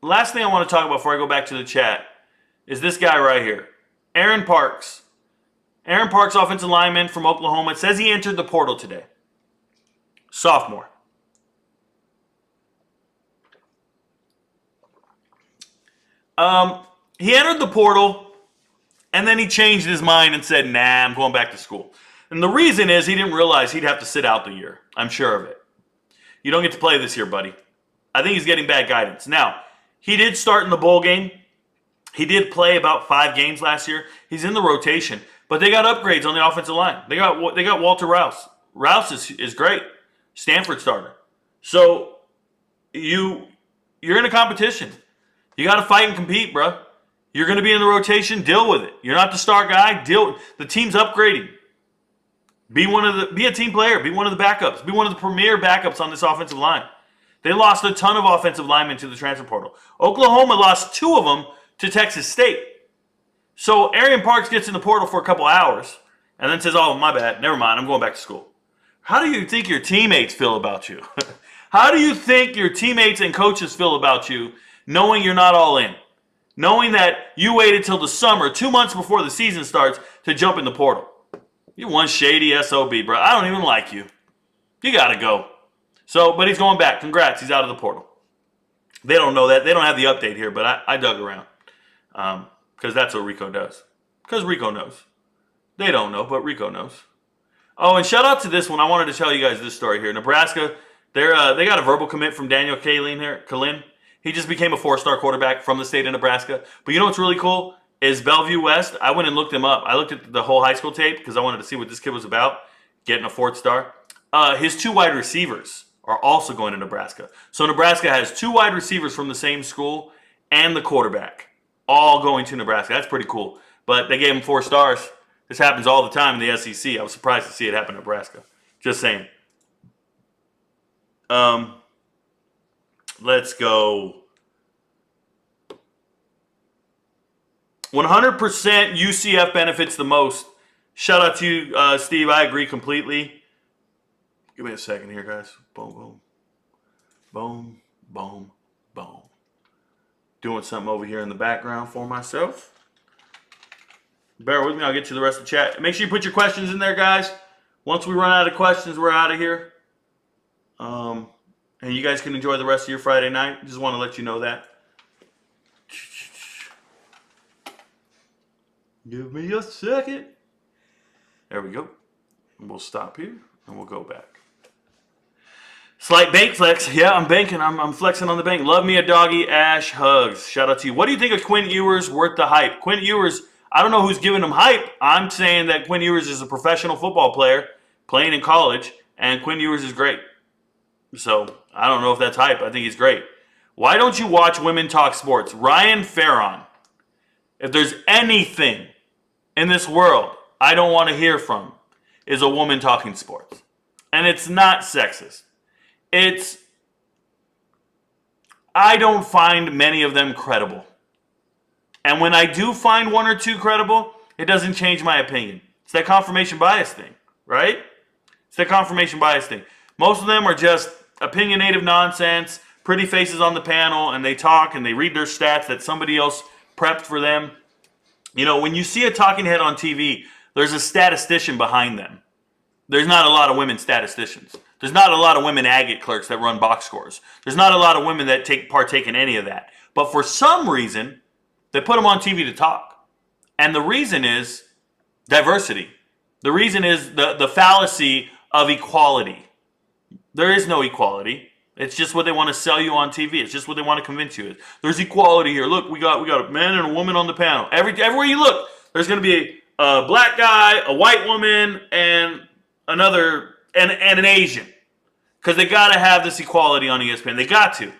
Last thing I want to talk about before I go back to the chat is this guy right here, Aaron Parks. Aaron Parks, offensive lineman from Oklahoma. It says he entered the portal today. Sophomore. He entered the portal, and then he changed his mind and said, nah, I'm going back to school. And the reason is he didn't realize he'd have to sit out the year. I'm sure of it. You don't get to play this year, buddy. I think he's getting bad guidance. Now, he did start in the bowl game. He did play about 5 games last year. He's in the rotation. But they got upgrades on the offensive line. They got Walter Rouse. Rouse is great. Stanford starter. So, you're in a competition. You got to fight and compete, bro. You're going to be in the rotation. Deal with it. You're not the star guy. The team's upgrading. Be a team player. Be one of the backups. Be one of the premier backups on this offensive line. They lost a ton of offensive linemen to the transfer portal. Oklahoma lost 2 of them to Texas State. So Aaron Parks gets in the portal for a couple hours and then says, oh, my bad. Never mind. I'm going back to school. How do you think your teammates feel about you? How do you think your teammates and coaches feel about you knowing you're not all in? Knowing that you waited till the summer, 2 months before the season starts, to jump in the portal. You one shady SOB, bro. I don't even like you. You got to go. So, but he's going back. Congrats. He's out of the portal. They don't know that. They don't have the update here, but I dug around. Because that's what Rico does. Because Rico knows. They don't know, but Rico knows. Oh, and shout out to this one. I wanted to tell you guys this story here. Nebraska, they got a verbal commit from Daniel Kalin. He just became a 4-star quarterback from the state of Nebraska. But you know what's really cool is Bellevue West. I went and looked him up. I looked at the whole high school tape because I wanted to see what this kid was about, getting a 4th star. His 2 wide receivers are also going to Nebraska. So Nebraska has 2 wide receivers from the same school and the quarterback all going to Nebraska. That's pretty cool. But they gave him 4 stars. This happens all the time in the SEC. I was surprised to see it happen in Nebraska. Just saying. Let's go. 100% UCF benefits the most. Shout out to you, Steve. I agree completely. Give me a second here, guys. Boom, boom. Boom, boom, boom. Doing something over here in the background for myself. Bear with me. I'll get to the rest of the chat. Make sure you put your questions in there, guys. Once we run out of questions, we're out of here. And you guys can enjoy the rest of your Friday night. Just want to let you know that. Give me a second. There we go. And we'll stop here and we'll go back. Slight bank flex. Yeah, I'm banking. I'm flexing on the bank. Love me a doggy. Ash hugs. Shout out to you. What do you think of Quinn Ewers? Worth the hype. Quinn Ewers, I don't know who's giving him hype. I'm saying that Quinn Ewers is a professional football player playing in college, and Quinn Ewers is great. So I don't know if that's hype. I think he's great. Why don't you watch Women Talk Sports? Ryan Farron. If there's anything in this world I don't want to hear from, is a woman talking sports. And it's not sexist. I don't find many of them credible. And when I do find 1 or 2 credible, it doesn't change my opinion. It's that confirmation bias thing, right? It's that confirmation bias thing. Most of them are just opinionated nonsense, pretty faces on the panel, and they talk and they read their stats that somebody else prepped for them. You know, when you see a talking head on TV, there's a statistician behind them. There's not a lot of women statisticians. There's not a lot of women agate clerks that run box scores. There's not a lot of women that partake in any of that. But for some reason, they put them on TV to talk. And the reason is diversity. The reason is the fallacy of equality. There is no equality. It's just what they want to sell you on TV. It's just what they want to convince you. There's equality here. Look, we got a man and a woman on the panel. Everywhere you look, there's going to be a black guy, a white woman, and another and an Asian. Because they got to have this equality on ESPN. They got to.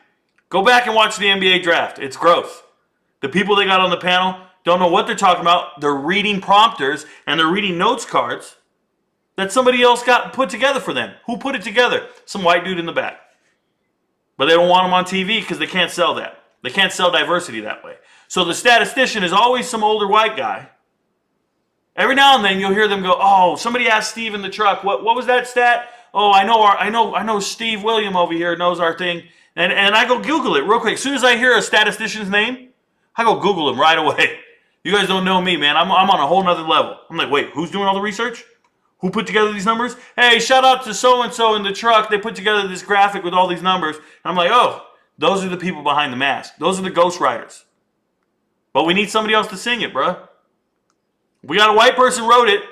Go back and watch the NBA draft. It's gross. The people they got on the panel don't know what they're talking about. They're reading prompters and they're reading notes cards that somebody else got put together for them. Who put it together? Some white dude in the back. But they don't want them on TV because they can't sell that. They can't sell diversity that way. So the statistician is always some older white guy. Every now and then you'll hear them go, "Oh, somebody asked Steve in the truck, what was that stat? Oh, I know Steve William over here knows our thing." And I go Google it real quick. As soon as I hear a statistician's name, I go Google him right away. You guys don't know me, man. I'm on a whole nother level. I'm like, wait, who's doing all the research? Who put together these numbers? Hey, shout out to so-and-so in the truck. They put together this graphic with all these numbers. And I'm like, oh, those are the people behind the mask. Those are the ghostwriters. But we need somebody else to sing it, bruh. We got a white person wrote it,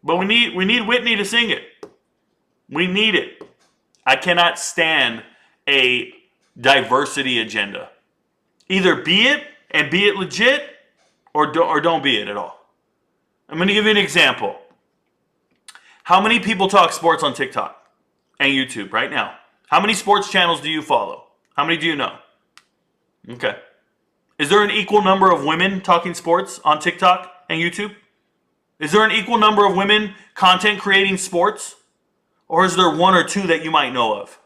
but we need Whitney to sing it. We need it. I cannot stand a diversity agenda. Either be it and be it legit, or don't be it at all. I'm going to give you an example. How many people talk sports on TikTok and YouTube right now? How many sports channels do you follow? How many do you know? Okay. Is there an equal number of women talking sports on TikTok and YouTube? Is there an equal number of women content creating sports? Or is there 1 or 2 that you might know of?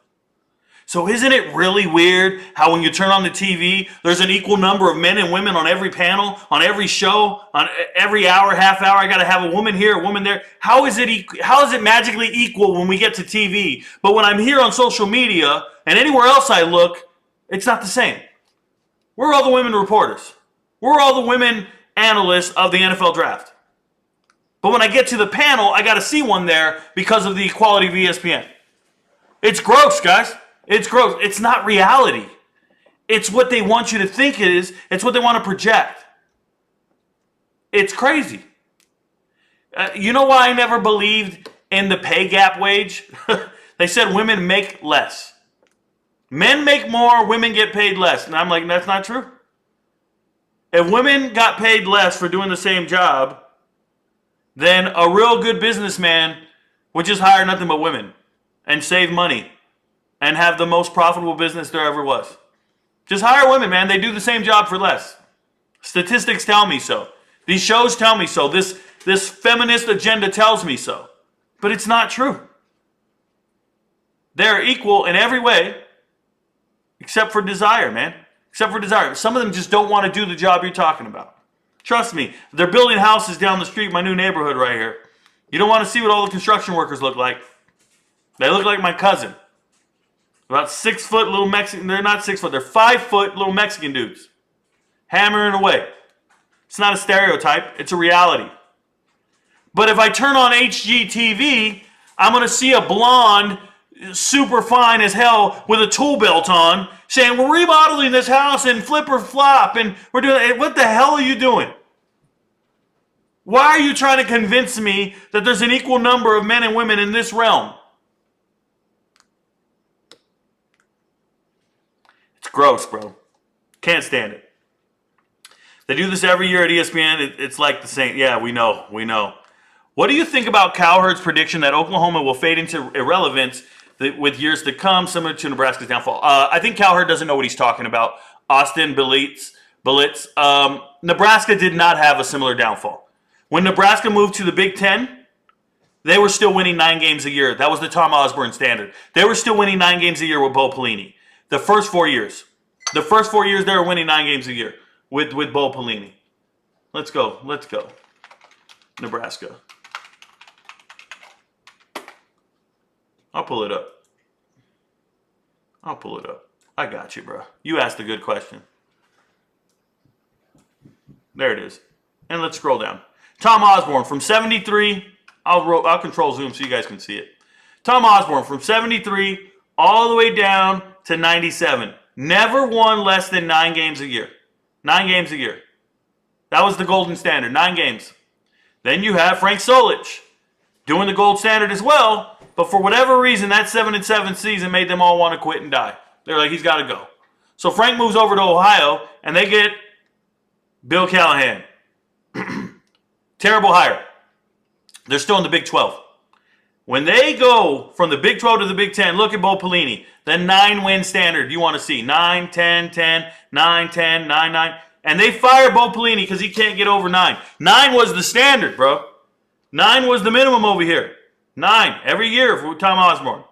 So isn't it really weird how when you turn on the TV, there's an equal number of men and women on every panel, on every show, on every hour, half hour? I got to have a woman here, a woman there. How is it magically equal when we get to TV? But when I'm here on social media and anywhere else I look, it's not the same. Where are all the women reporters? Where are all the women analysts of the NFL draft? But when I get to the panel, I got to see one there because of the equality of ESPN. It's gross, guys. It's gross. It's not reality. It's what they want you to think it is. It's what they want to project. It's crazy. You know why I never believed in the pay gap wage? They said women make less. Men make more, women get paid less. And I'm like, that's not true. If women got paid less for doing the same job, then a real good businessman would just hire nothing but women and save money and have the most profitable business there ever was. Just hire women, man. They do the same job for less. Statistics tell me so. These shows tell me so. This feminist agenda tells me so. But it's not true. They're equal in every way except for desire, man. Except for desire. Some of them just don't want to do the job you're talking about. Trust me. They're building houses down the street, my new neighborhood right here. You don't want to see what all the construction workers look like. They look like my cousin. About 6 foot little Mexican. They're not 6 foot. They're 5 foot little Mexican dudes. Hammering away. It's not a stereotype. It's a reality. But if I turn on HGTV, I'm going to see a blonde, super fine as hell, with a tool belt on, saying, we're remodeling this house and flip or flop, and we're doing, what the hell are you doing? Why are you trying to convince me that there's an equal number of men and women in this realm? It's gross, bro. Can't stand it. They do this every year at ESPN. It's like the same. Yeah, we know. What do you think about Cowherd's prediction that Oklahoma will fade into irrelevance with years to come, similar to Nebraska's downfall? I think Cowherd doesn't know what he's talking about. Austin Belitz. Nebraska did not have a similar downfall. When Nebraska moved to the Big Ten, they were still winning 9 games a year. That was the Tom Osborne standard. They were still winning 9 games a year with Bo Pelini. The first 4 years. They were winning 9 games a year with Bo Pelini. Let's go. Nebraska. I'll pull it up. I got you, bro. You asked a good question. There it is. And let's scroll down. Tom Osborne from 73. I'll control zoom so you guys can see it. Tom Osborne from 73 all the way down to 97. Never won less than 9 games a year. 9 games a year. That was the golden standard. 9 games. Then you have Frank Solich doing the gold standard as well. But for whatever reason, that 7-7 season made them all want to quit and die. They're like, he's got to go. So Frank moves over to Ohio, and they get Bill Callahan. Terrible hire. They're still in the Big 12. When they go from the Big 12 to the Big 10, look at Bo Pelini. The 9-win standard you want to see. 9, 10, 10, 9, 10, 9, 9. And they fire Bo Pelini because he can't get over 9. 9 was the standard, bro. 9 was the minimum over here. 9 every year for Tom Osborne.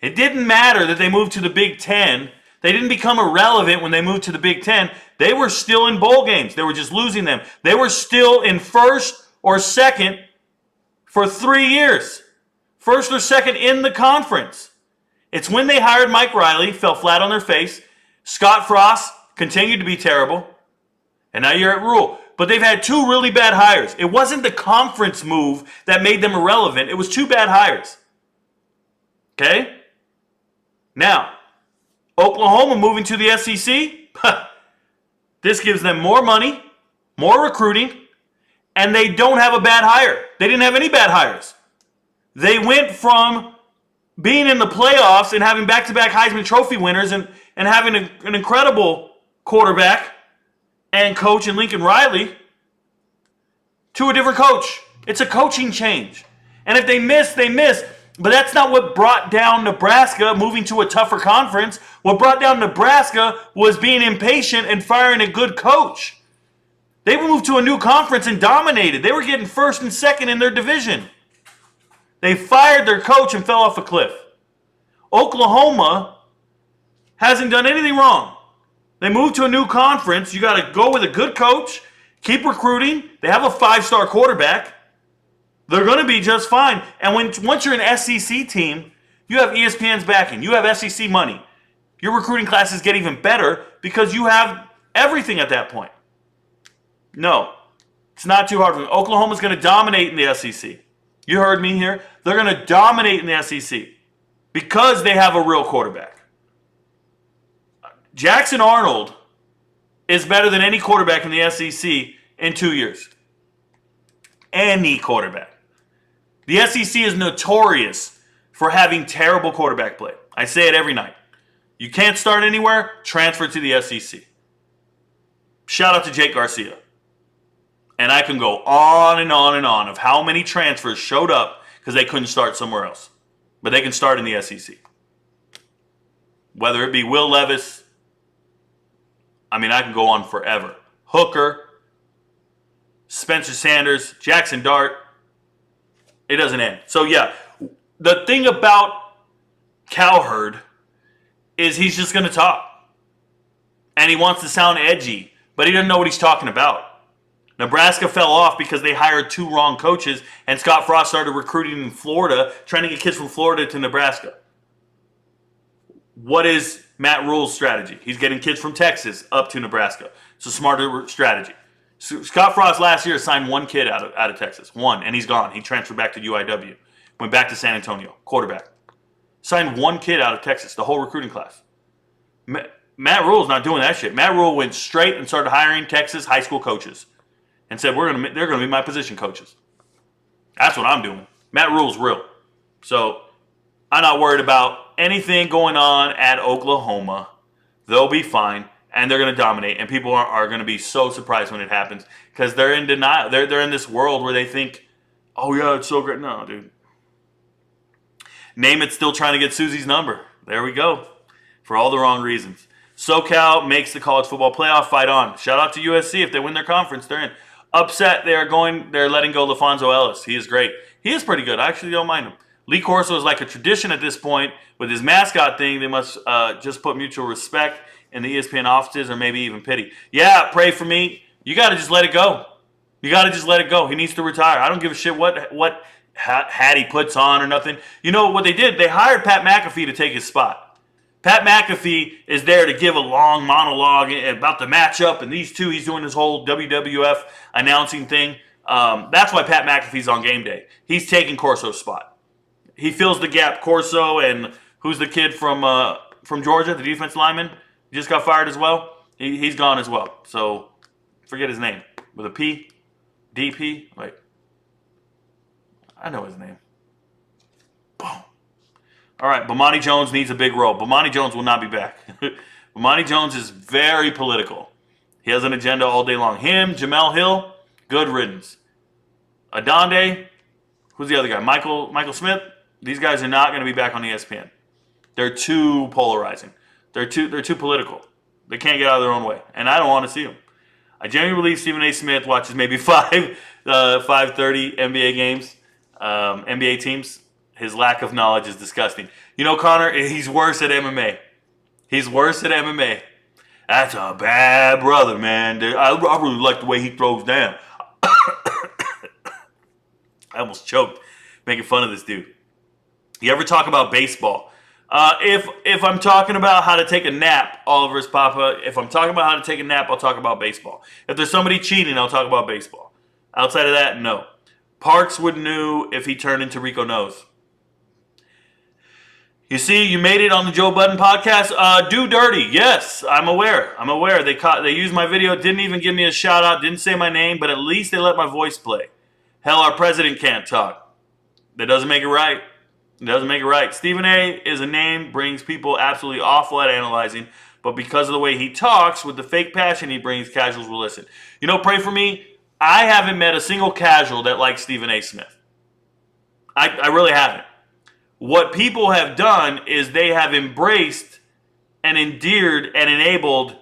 It didn't matter that they moved to the Big 10. They didn't become irrelevant when they moved to the Big 10. They were still in bowl games. They were just losing them. They were still in first or second for 3 years. First or second in the conference. It's when they hired Mike Riley, fell flat on their face. Scott Frost continued to be terrible. And now you're at Rule. But they've had 2 really bad hires. It wasn't the conference move that made them irrelevant. It was 2 bad hires. Okay? Now, Oklahoma moving to the SEC. This gives them more money, more recruiting, and they don't have a bad hire. They didn't have any bad hires. They went from being in the playoffs and having back-to-back Heisman Trophy winners and having an incredible quarterback and coach in Lincoln Riley to a different coach. It's a coaching change. And if they miss, they miss. But that's not what brought down Nebraska moving to a tougher conference. What brought down Nebraska was being impatient and firing a good coach. They moved to a new conference and dominated. They were getting first and second in their division. They fired their coach and fell off a cliff. Oklahoma hasn't done anything wrong. They moved to a new conference. You got to go with a good coach, keep recruiting. They have a 5-star quarterback. They're going to be just fine. And once you're an SEC team, you have ESPN's backing. You have SEC money. Your recruiting classes get even better because you have everything at that point. No, it's not too hard for me. Oklahoma's going to dominate in the SEC. You heard me here. They're going to dominate in the SEC because they have a real quarterback. Jackson Arnold is better than any quarterback in the SEC in 2 years. Any quarterback. The SEC is notorious for having terrible quarterback play. I say it every night. You can't start anywhere, transfer to the SEC. Shout out to Jake Garcia. And I can go on and on and on of how many transfers showed up because they couldn't start somewhere else. But they can start in the SEC. Whether it be Will Levis, I mean, I can go on forever. Hooker, Spencer Sanders, Jackson Dart. It doesn't end. So, yeah, the thing about Cowherd is he's just going to talk. And he wants to sound edgy, but he doesn't know what he's talking about. Nebraska fell off because they hired 2 wrong coaches, and Scott Frost started recruiting in Florida, trying to get kids from Florida to Nebraska. What is Matt Rule's strategy? He's getting kids from Texas up to Nebraska. It's a smarter strategy. So Scott Frost last year signed 1 kid out of Texas. 1, and he's gone. He transferred back to UIW. Went back to San Antonio. Quarterback. Signed 1 kid out of Texas, the whole recruiting class. Matt Rule's not doing that shit. Matt Rule went straight and started hiring Texas high school coaches and said, they're going to be my position coaches. That's what I'm doing. Matt Rule's real. So I'm not worried about anything going on at Oklahoma. They'll be fine, and they're going to dominate, and people are going to be so surprised when it happens because they're in denial. They're in this world where they think, oh, yeah, it's so great. No, dude. Name It's still trying to get Susie's number. There we go. For all the wrong reasons. SoCal makes the college football playoff. Fight on. Shout out to USC. If they win their conference, they're in. Upset, they're letting go LaFonso Ellis. He is great. He is pretty good. I actually don't mind him. Lee Corso is like a tradition at this point. With his mascot thing, they must just put mutual respect in the ESPN offices or maybe even pity. Yeah, pray for me. You got to just let it go. You got to just let it go. He needs to retire. I don't give a shit what hat he puts on or nothing. You know what they did? They hired Pat McAfee to take his spot. Pat McAfee is there to give a long monologue about the matchup, and these two, he's doing his whole WWF announcing thing. That's why Pat McAfee's on game day. He's taking Corso's spot. He fills the gap. Corso and who's the kid from Georgia, the defense lineman, he just got fired as well. He's gone as well. So forget his name. With a P? DP? Wait. I know his name. Boom. All right, Bomani Jones needs a big role. Bomani Jones will not be back. Bomani Jones is very political. He has an agenda all day long. Him, Jamel Hill, good riddance. Adonde, who's the other guy? Michael Smith. These guys are not going to be back on ESPN. They're too polarizing. They're too political. They can't get out of their own way, and I don't want to see them. I genuinely believe Stephen A. Smith watches maybe 5:30 NBA games, NBA teams. His lack of knowledge is disgusting. You know, Connor, he's worse at MMA. He's worse at MMA. That's a bad brother, man. I really like the way he throws down. I almost choked making fun of this dude. You ever talk about baseball? If I'm talking about how to take a nap, Oliver's Papa, if I'm talking about how to take a nap, I'll talk about baseball. If there's somebody cheating, I'll talk about baseball. Outside of that, no. Parks would know if he turned into Rico Knows. You see, you made it on the Joe Budden podcast. Do dirty. Yes, I'm aware. They used my video, didn't even give me a shout out, didn't say my name, but at least they let my voice play. Hell, our president can't talk. That doesn't make it right. It doesn't make it right. Stephen A. is a name, brings people absolutely awful at analyzing, but because of the way he talks, with the fake passion he brings, casuals will listen. You know, pray for me. I haven't met a single casual that likes Stephen A. Smith. I really haven't. What people have done is they have embraced and endeared and enabled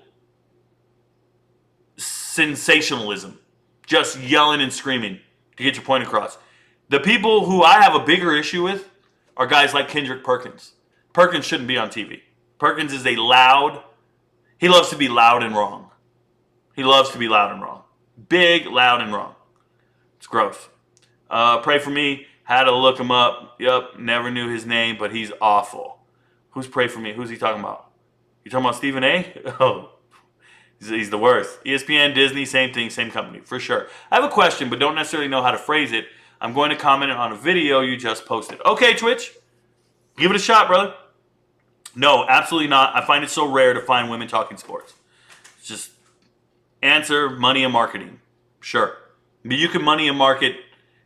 sensationalism. Just yelling and screaming to get your point across. The people who I have a bigger issue with are guys like Kendrick Perkins. Perkins shouldn't be on TV. Perkins is he loves to be loud and wrong. He loves to be loud and wrong. Big, loud, and wrong. It's gross. Pray for me. Had to look him up. Yep, never knew his name, but he's awful. Who's pray for me? Who's he talking about? You talking about Stephen A? Oh, he's the worst. ESPN, Disney, same thing, same company, for sure. I have a question, but don't necessarily know how to phrase it. I'm going to comment on a video you just posted. Okay, Twitch. Give it a shot, brother. No, absolutely not. I find it so rare to find women talking sports. It's just answer, money and marketing. Sure. But you can money and market.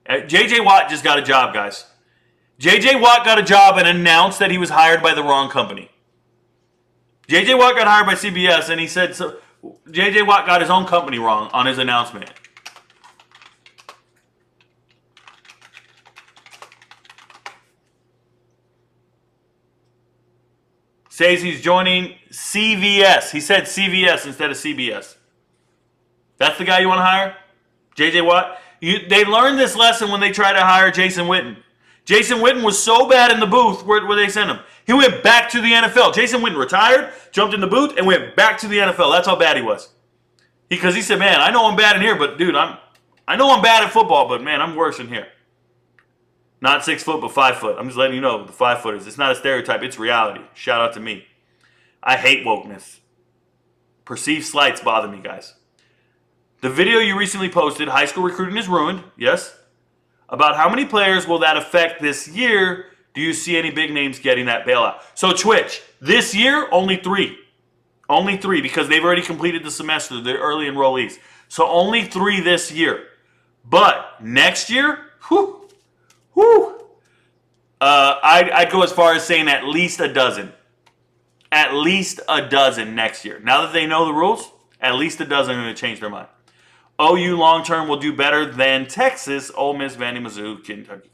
J.J. Watt just got a job, guys. J.J. Watt got a job and announced that he was hired by the wrong company. J.J. Watt got hired by CBS, and he said so. J.J. Watt got his own company wrong on his announcement. Says he's joining CVS. He said CVS instead of CBS. That's the guy you want to hire? J.J. Watt? They learned this lesson when they tried to hire Jason Witten. Jason Witten was so bad in the booth where they sent him. He went back to the NFL. Jason Witten retired, jumped in the booth, and went back to the NFL. That's how bad he was. Because he said, man, I know I'm bad in here, but dude, I know I'm bad at football, but man, I'm worse in here. Not 6 foot, but 5 foot. I'm just letting you know, the 5-footers. It's not a stereotype, it's reality. Shout out to me. I hate wokeness. Perceived slights bother me, guys. The video you recently posted, high school recruiting is ruined, yes? About how many players will that affect this year? Do you see any big names getting that bailout? So Twitch, this year, only 3. Only 3 because they've already completed the semester, the early enrollees. So only 3 this year. But next year, I'd go as far as saying at least a dozen. At least a dozen next year. Now that they know the rules, at least a dozen are going to change their mind. OU long-term will do better than Texas, Ole Miss, Vandy, Mizzou, Kentucky.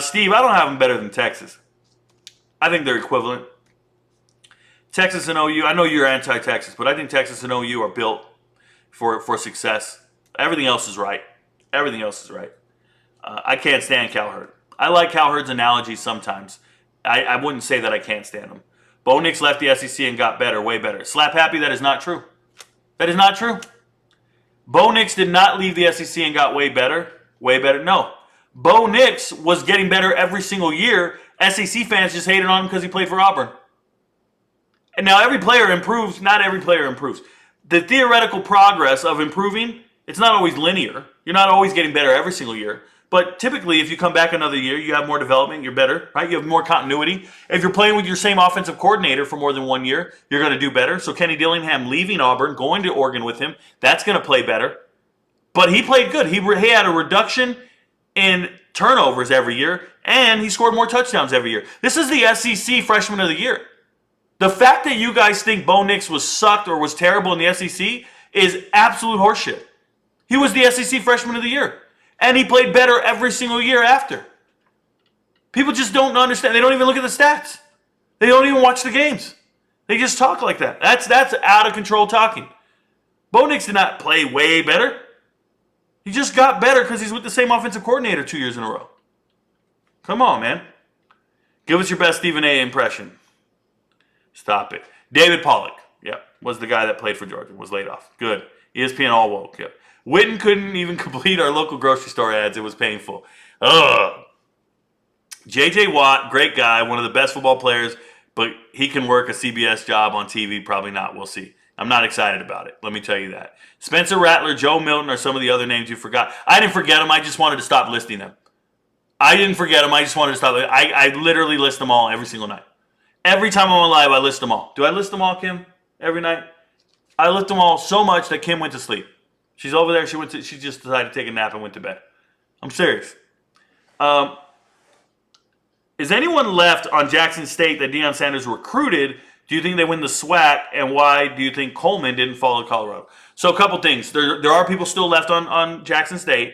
Steve, I don't have them better than Texas. I think they're equivalent. Texas and OU, I know you're anti-Texas, but I think Texas and OU are built for success. Everything else is right. Everything else is right. I can't stand Cowherd. I like Cowherd's analogies sometimes. I wouldn't say that I can't stand them. Bo Nix left the SEC and got better, way better. Slap happy, that is not true. That is not true. Bo Nix did not leave the SEC and got way better. Way better. No. Bo Nix was getting better every single year. SEC fans just hated on him because he played for Auburn. And now every player improves. Not every player improves. The theoretical progress of improving, it's not always linear. You're not always getting better every single year. But typically, if you come back another year, you have more development, you're better, right? You have more continuity. If you're playing with your same offensive coordinator for more than 1 year, you're going to do better. So Kenny Dillingham leaving Auburn, going to Oregon with him, that's going to play better. But he played good. He had a reduction in turnovers every year, and he scored more touchdowns every year. This is the SEC Freshman of the Year. The fact that you guys think Bo Nix was sucked or was terrible in the SEC is absolute horseshit. He was the SEC Freshman of the Year. And he played better every single year after. People just don't understand. They don't even look at the stats. They don't even watch the games. They just talk like that. That's out of control talking. Bo Nix did not play way better. He just got better because he's with the same offensive coordinator 2 years in a row. Come on, man. Give us your best Stephen A. impression. Stop it. David Pollock, was the guy that played for Georgia, was laid off. Good. ESPN all woke, Witten couldn't even complete our local grocery store ads. It was painful. Ugh. J.J. Watt, great guy, one of the best football players, but he can work a CBS job on TV. Probably not. We'll see. I'm not excited about it. Let me tell you that. Spencer Rattler, Joe Milton are some of the other names you forgot. I didn't forget them. I just wanted to stop listing them. I didn't forget them. I just wanted to stop. I literally list them all every single night. Every time I'm on live, I list them all. Do I list them all, Kim? Every night? I list them all so much that Kim went to sleep. She's over there. She just decided to take a nap and went to bed. I'm serious. Is anyone left on Jackson State that Deion Sanders recruited? Do you think they win the SWAC? And why do you think Coleman didn't follow Colorado? So a couple things. There are people still left on Jackson State.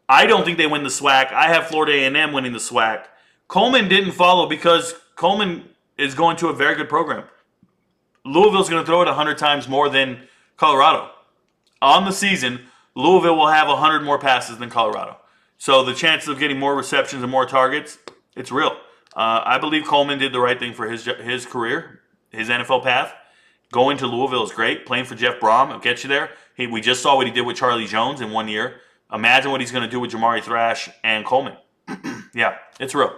I don't think they win the SWAC. I have Florida A&M winning the SWAC. Coleman didn't follow because Coleman is going to a very good program. Louisville's going to throw it 100 times more than Colorado. On the season, Louisville will have 100 more passes than Colorado. So the chances of getting more receptions and more targets, it's real. I believe Coleman did the right thing for his career, his NFL path. Going to Louisville is great. Playing for Jeff Brom will get you there. We just saw what he did with Charlie Jones in 1 year. Imagine what he's going to do with Jamari Thrash and Coleman. Yeah, it's real.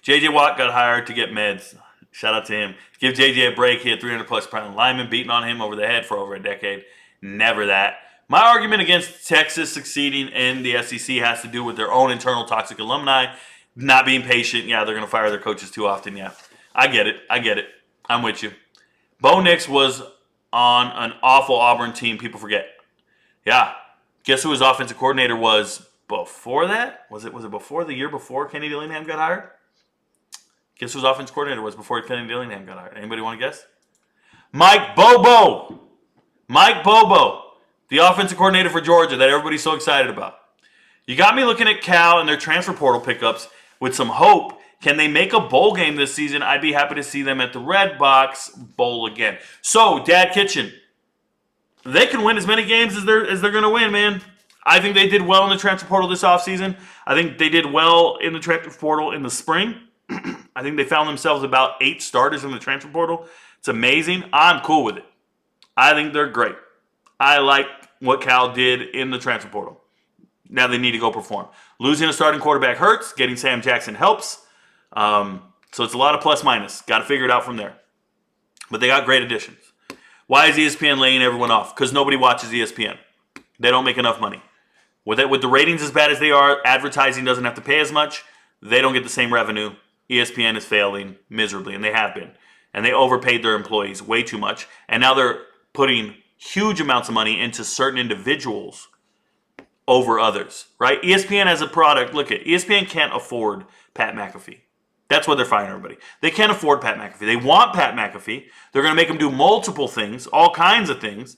J.J. Watt got hired to get meds. Shout out to him. Give J.J. a break. He had 300-plus pound linemen beating on him over the head for over a decade. Never that. My argument against Texas succeeding in the SEC has to do with their own internal toxic alumni not being patient. Yeah, they're going to fire their coaches too often. Yeah, I get it. I'm with you. Bo Nix was on an awful Auburn team. People forget. Yeah. Guess who his offensive coordinator was before that? Was it before the year before Kenny Dillingham got hired? Guess who his offensive coordinator was before Kenny Dillingham got hired? Anybody want to guess? Mike Bobo. Mike Bobo. The offensive coordinator for Georgia that everybody's so excited about. You got me looking at Cal and their transfer portal pickups with some hope. Can they make a bowl game this season? I'd be happy to see them at the Red Box Bowl again. So, Dad Kitchen, they can win as many games as they're going to win, man. I think they did well in the transfer portal this offseason. I think they did well in the transfer portal in the spring. I think they found themselves about 8 starters in the transfer portal. It's amazing. I'm cool with it. I think they're great. I like what Cal did in the transfer portal. Now they need to go perform. Losing a starting quarterback hurts. Getting Sam Jackson helps. So it's a lot of plus minus. Got to figure it out from there. But they got great additions. Why is ESPN laying everyone off? Because nobody watches ESPN. They don't make enough money. With the ratings as bad as they are, advertising doesn't have to pay as much. They don't get the same revenue. ESPN is failing miserably, and they have been. And they overpaid their employees way too much. And now they're putting huge amounts of money into certain individuals over others, right? ESPN as a product, look at ESPN can't afford Pat McAfee. That's why they're firing everybody. They can't afford Pat McAfee. They want Pat McAfee. They're going to make him do multiple things, all kinds of things,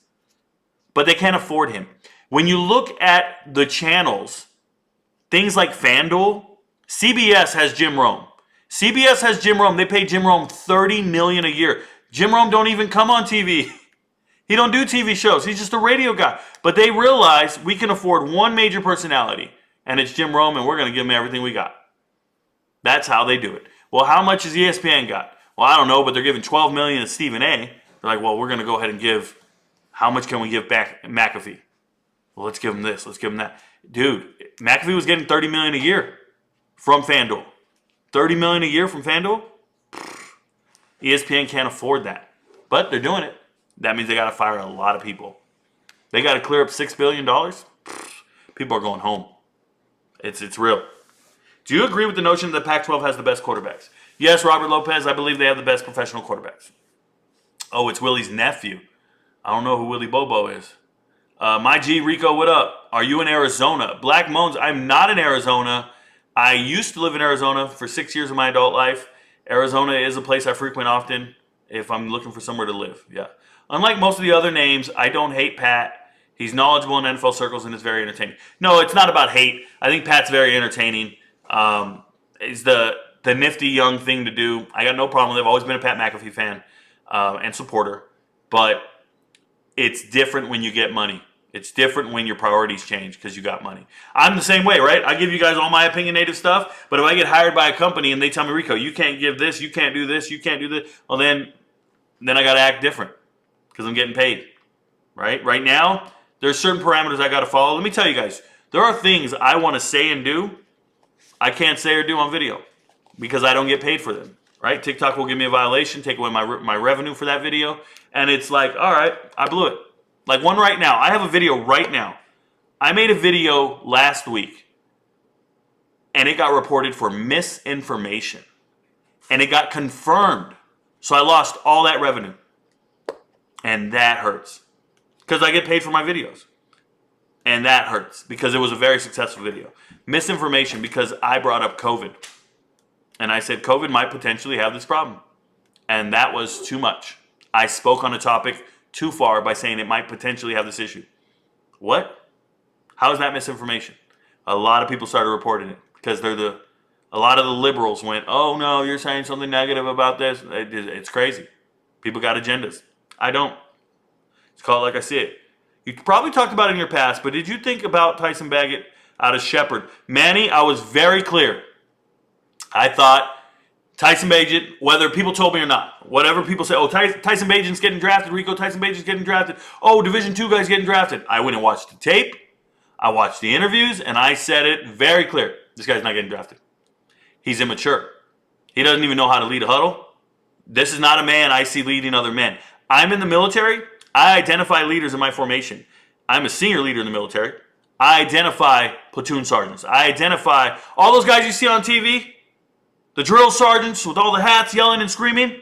but they can't afford him. When you look at the channels, things like FanDuel, CBS has Jim Rome. CBS has Jim Rome. They pay Jim Rome $30 million a year. Jim Rome don't even come on TV. He don't do TV shows. He's just a radio guy. But they realize we can afford one major personality, and it's Jim Rome, and we're going to give him everything we got. That's how they do it. Well, how much has ESPN got? Well, I don't know, but they're giving $12 million to Stephen A. They're like, well, we're going to go ahead and give, how much can we give back McAfee? Well, let's give him this. Let's give him that. Dude, McAfee was getting $30 million a year from FanDuel. $30 million a year from FanDuel? ESPN can't afford that. But they're doing it. That means they got to fire a lot of people. They got to clear up $6 billion. People are going home. It's real. Do you agree with the notion that Pac-12 has the best quarterbacks? Yes, Robert Lopez, I believe they have the best professional quarterbacks. Oh, it's Willie's nephew. I don't know who Willie Bobo is. My G, Rico, what up? Are you in Arizona? Black Moans, I'm not in Arizona. I used to live in Arizona for 6 years of my adult life. Arizona is a place I frequent often if I'm looking for somewhere to live. Yeah. Unlike most of the other names, I don't hate Pat. He's knowledgeable in NFL circles and is very entertaining. No, it's not about hate. I think Pat's very entertaining. It's the nifty young thing to do. I got no problem with it. I've always been a Pat McAfee fan and supporter. But it's different when you get money. It's different when your priorities change because you got money. I'm the same way, right? I give you guys all my opinionated stuff, but if I get hired by a company and they tell me, Rico, you can't give this, you can't do this, you can't do this, well then I got to act different because I'm getting paid, right? Right now, there's certain parameters I got to follow. Let me tell you guys, there are things I want to say and do I can't say or do on video because I don't get paid for them, right? TikTok will give me a violation, take away my revenue for that video, and it's like, all right, I blew it. Like one right now. I have a video right now. I made a video last week, and it got reported for misinformation, and it got confirmed. So I lost all that revenue, and that hurts because I get paid for my videos, and that hurts because it was a very successful video. Misinformation because I brought up COVID, and I said COVID might potentially have this problem, and that was too much. I spoke on a topic too far by saying it might potentially have this issue. What? How is that misinformation? A lot of people started reporting it because a lot of the liberals went, oh no, you're saying something negative about this. It's crazy. People got agendas. I don't. It's called like I see it. You probably talked about it in your past, but did you think about Tyson Baggett out of Shepherd? Manny, I was very clear. I thought Tyson Bagent, whether people told me or not, whatever people say, oh, Tyson Bagent's getting drafted, Rico Tyson Bagent's getting drafted, oh, Division II guy's getting drafted. I went and watched the tape, I watched the interviews, and I said it very clear. This guy's not getting drafted. He's immature. He doesn't even know how to lead a huddle. This is not a man I see leading other men. I'm in the military. I identify leaders in my formation. I'm a senior leader in the military. I identify platoon sergeants. I identify all those guys you see on TV, the drill sergeants with all the hats yelling and screaming.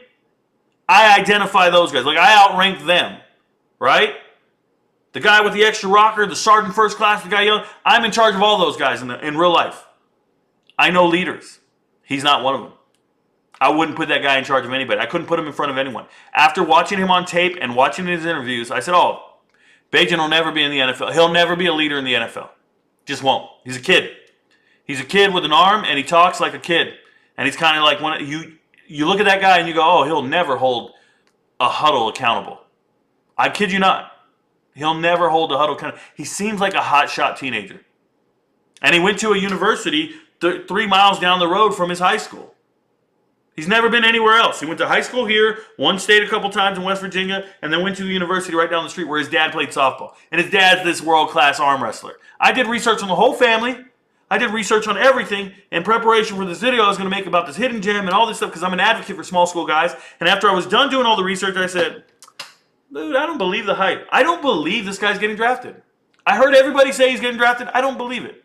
I identify those guys. Like, I outrank them, right? The guy with the extra rocker, the sergeant first class, the guy yelling. I'm in charge of all those guys in real life. I know leaders. He's not one of them. I wouldn't put that guy in charge of anybody. I couldn't put him in front of anyone. After watching him on tape and watching his interviews, I said, oh, Bagent will never be in the NFL. He'll never be a leader in the NFL. Just won't. He's a kid. He's a kid with an arm, and he talks like a kid. And he's kind of like, one. You look at that guy and you go, oh, he'll never hold a huddle accountable. I kid you not. He'll never hold a huddle accountable. He seems like a hotshot teenager. And he went to a university 3 miles down the road from his high school. He's never been anywhere else. He went to high school here, one state a couple times in West Virginia, and then went to the university right down the street where his dad played softball. And his dad's this world-class arm wrestler. I did research on the whole family. I did research on everything in preparation for this video I was going to make about this hidden gem and all this stuff because I'm an advocate for small school guys. And after I was done doing all the research, I said, dude, I don't believe the hype. I don't believe this guy's getting drafted. I heard everybody say he's getting drafted. I don't believe it.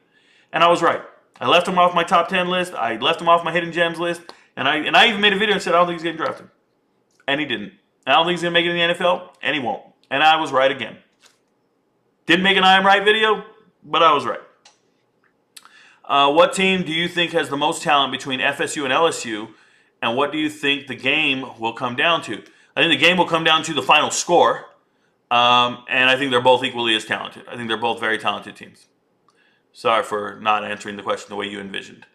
And I was right. I left him off my top 10 list. I left him off my hidden gems list. And I even made a video and said, I don't think he's getting drafted. And he didn't. I don't think he's going to make it in the NFL, and he won't. And I was right again. Didn't make an I am right video, but I was right. What team do you think has the most talent between FSU and LSU, and what do you think the game will come down to? I think the game will come down to the final score, and I think they're both equally as talented. I think they're both very talented teams. Sorry for not answering the question the way you envisioned.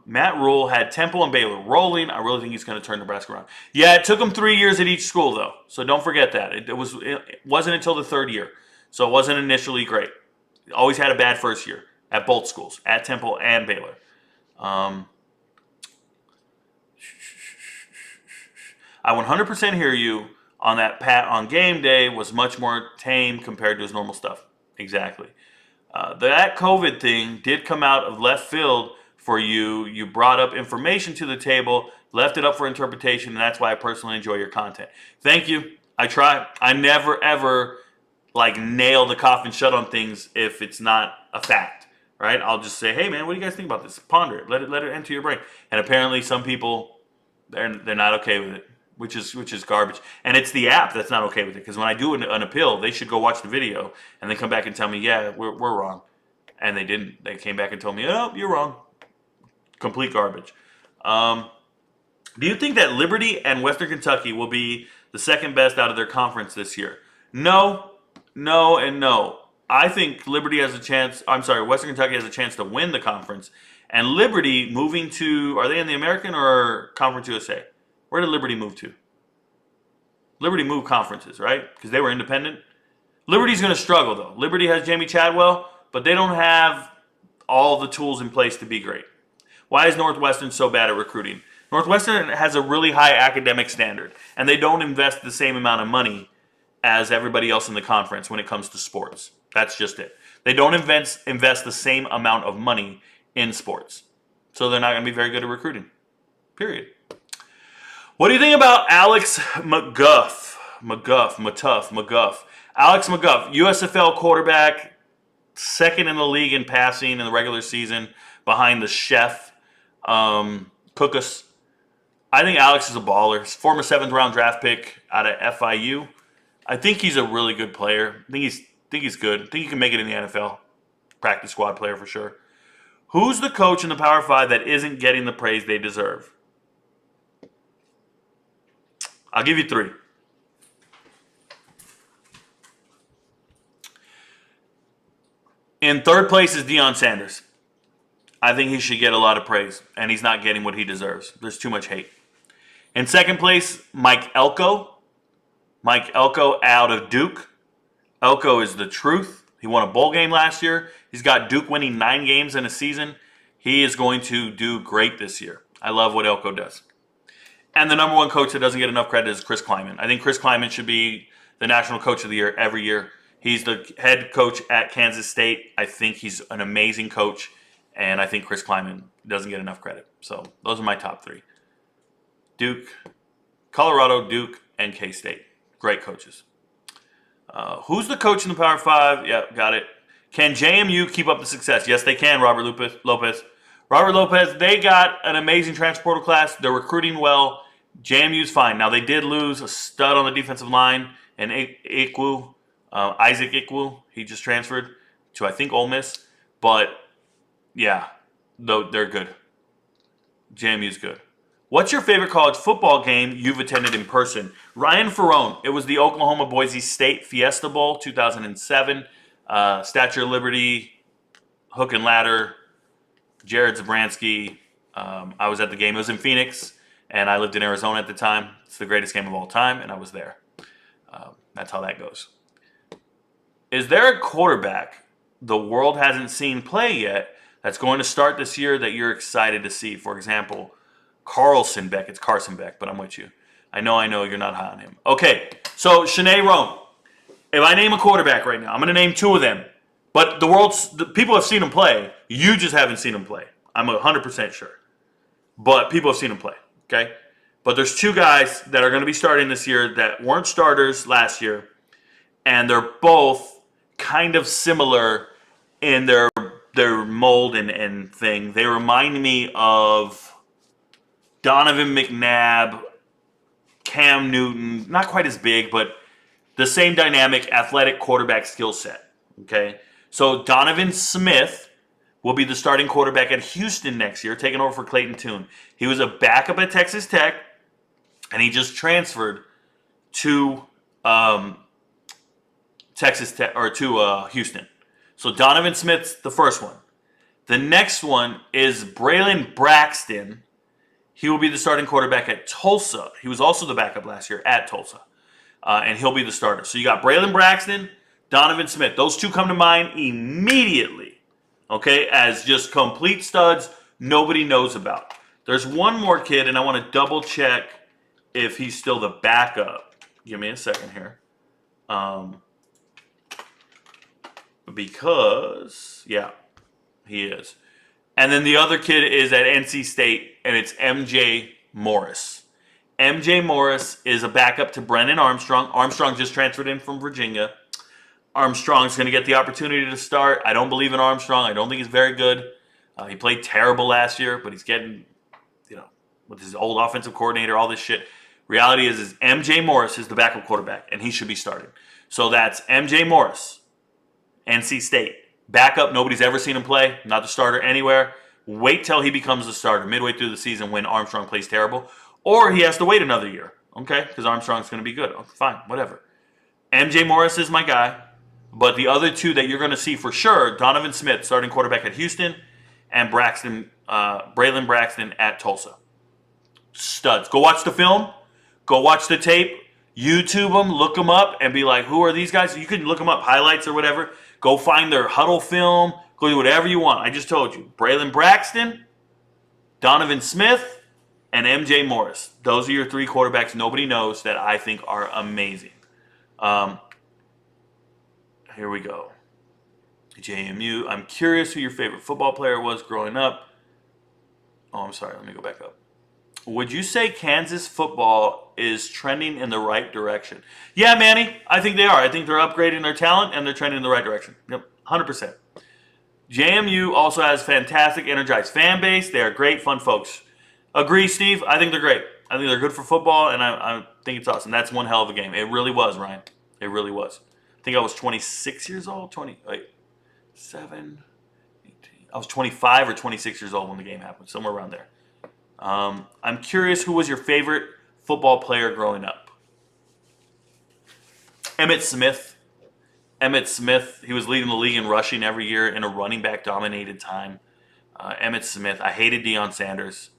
Matt Rule had Temple and Baylor rolling. I really think he's going to turn Nebraska around. Yeah, it took him 3 years at each school, though. So don't forget that. It wasn't until the third year. So it wasn't initially great. Always had a bad first year at both schools, at Temple and Baylor. I 100% hear you on that. Pat on game day was much more tame compared to his normal stuff. Exactly. That COVID thing did come out of left field for you. You brought up information to the table, left it up for interpretation, and that's why I personally enjoy your content. Thank you. I try. I never, ever, nail the coffin shut on things if it's not a fact, right? I'll just say, hey, man, what do you guys think about this? Ponder it. Let it enter your brain. And apparently some people, they're not okay with it, which is garbage. And it's the app that's not okay with it, because when I do an appeal, they should go watch the video and then come back and tell me, yeah, we're wrong. And they didn't. They came back and told me, oh, you're wrong. Complete garbage. Do you think that Liberty and Western Kentucky will be the second best out of their conference this year? No, and no. I think Liberty has a chance. I'm sorry, Western Kentucky has a chance to win the conference. And Liberty moving to, are they in the American or Conference USA? Where did Liberty move to? Liberty moved conferences, right? Because they were independent. Liberty's going to struggle, though. Liberty has Jamie Chadwell, but they don't have all the tools in place to be great. Why is Northwestern so bad at recruiting? Northwestern has a really high academic standard, and they don't invest the same amount of money as everybody else in the conference when it comes to sports. That's just it. They don't invest the same amount of money in sports. So they're not going to be very good at recruiting. Period. What do you think about Alex McGuff? Alex McGuff, USFL quarterback, second in the league in passing in the regular season behind the chef, Cookus. I think Alex is a baller. He's former 7th-round draft pick out of FIU. I think he's a really good player. I think he's good. I think he can make it in the NFL. Practice squad player for sure. Who's the coach in the Power 5 that isn't getting the praise they deserve? I'll give you 3. In third place is Deion Sanders. I think he should get a lot of praise, and he's not getting what he deserves. There's too much hate. In second place, Mike Elko. Mike Elko out of Duke. Elko is the truth. He won a bowl game last year. He's got Duke winning 9 games in a season. He is going to do great this year. I love what Elko does. And the number one coach that doesn't get enough credit is Chris Kleiman. I think Chris Kleiman should be the National Coach of the Year every year. He's the head coach at Kansas State. I think he's an amazing coach, and I think Chris Kleiman doesn't get enough credit. So those are my top three. Duke, Colorado, Duke, and K-State. Great coaches. Who's the coach in the Power 5? Yeah, got it. Can JMU keep up the success? Yes, they can, Robert Lopez. Robert Lopez, they got an amazing transfer portal class. They're recruiting well. JMU's fine. Now, they did lose a stud on the defensive line, and Isaac Ikwu. He just transferred to, I think, Ole Miss. But, yeah, they're good. JMU's good. What's your favorite college football game you've attended in person? Ryan Ferrone. It was the Oklahoma-Boise State Fiesta Bowl, 2007. Statue of Liberty, hook and ladder, Jared Zabransky. I was at the game. It was in Phoenix, and I lived in Arizona at the time. It's the greatest game of all time, and I was there. That's how that goes. Is there a quarterback the world hasn't seen play yet that's going to start this year that you're excited to see? For example, Carlson Beck. It's Carson Beck, but I'm with you. I know you're not high on him. Okay, so Shanae Rome. If I name a quarterback right now, I'm going to name two of them. But the people have seen him play. You just haven't seen him play. I'm 100% sure. But people have seen him play, okay? But there's two guys that are going to be starting this year that weren't starters last year. And they're both kind of similar in their mold and thing. They remind me of Donovan McNabb, Cam Newton. Not quite as big, but the same dynamic, athletic quarterback skill set, okay? So Donovan Smith will be the starting quarterback at Houston next year, taking over for Clayton Tune. He was a backup at Texas Tech, and he just transferred to Texas Tech or to Houston. So Donovan Smith's the first one. The next one is Braylon Braxton. He will be the starting quarterback at Tulsa. He was also the backup last year at Tulsa. And he'll be the starter. So you got Braylon Braxton, Donovan Smith. Those two come to mind immediately, okay, as just complete studs nobody knows about. There's one more kid, and I want to double check if he's still the backup. Give me a second here. Because, yeah, he is. And then the other kid is at NC State, and it's MJ Morris. MJ Morris is a backup to Brennan Armstrong. Armstrong just transferred in from Virginia. Armstrong's going to get the opportunity to start. I don't believe in Armstrong. I don't think he's very good. He played terrible last year, but he's getting, with his old offensive coordinator, all this shit. Reality is MJ Morris is the backup quarterback, and he should be starting. So that's MJ Morris, NC State. Backup, nobody's ever seen him play. Not the starter anywhere. Wait till he becomes the starter midway through the season when Armstrong plays terrible. Or he has to wait another year, okay? Because Armstrong's going to be good. Okay, fine, whatever. MJ Morris is my guy. But the other two that you're going to see for sure, Donovan Smith, starting quarterback at Houston, and Braylon Braxton at Tulsa. Studs. Go watch the film. Go watch the tape. YouTube them. Look them up and be like, who are these guys? You can look them up, highlights or whatever. Go find their huddle film. Go do whatever you want. I just told you. Braylon Braxton, Donovan Smith, and MJ Morris. Those are your three quarterbacks nobody knows that I think are amazing. Here we go. JMU. I'm curious who your favorite football player was growing up. Oh, I'm sorry. Let me go back up. Would you say Kansas football is trending in the right direction? Yeah, Manny. I think they are. I think they're upgrading their talent, and they're trending in the right direction. Yep, 100%. JMU also has fantastic, energized fan base. They are great, fun folks. Agree, Steve. I think they're great. I think they're good for football, and I think it's awesome. That's one hell of a game. It really was, Ryan. It really was. I think I was 26 years old. 7, 18. I was 25 or 26 years old when the game happened, somewhere around there. I'm curious, who was your favorite football player growing up? Emmitt Smith. Emmitt Smith, he was leading the league in rushing every year in a running back dominated time. Emmitt Smith. I hated Deion Sanders.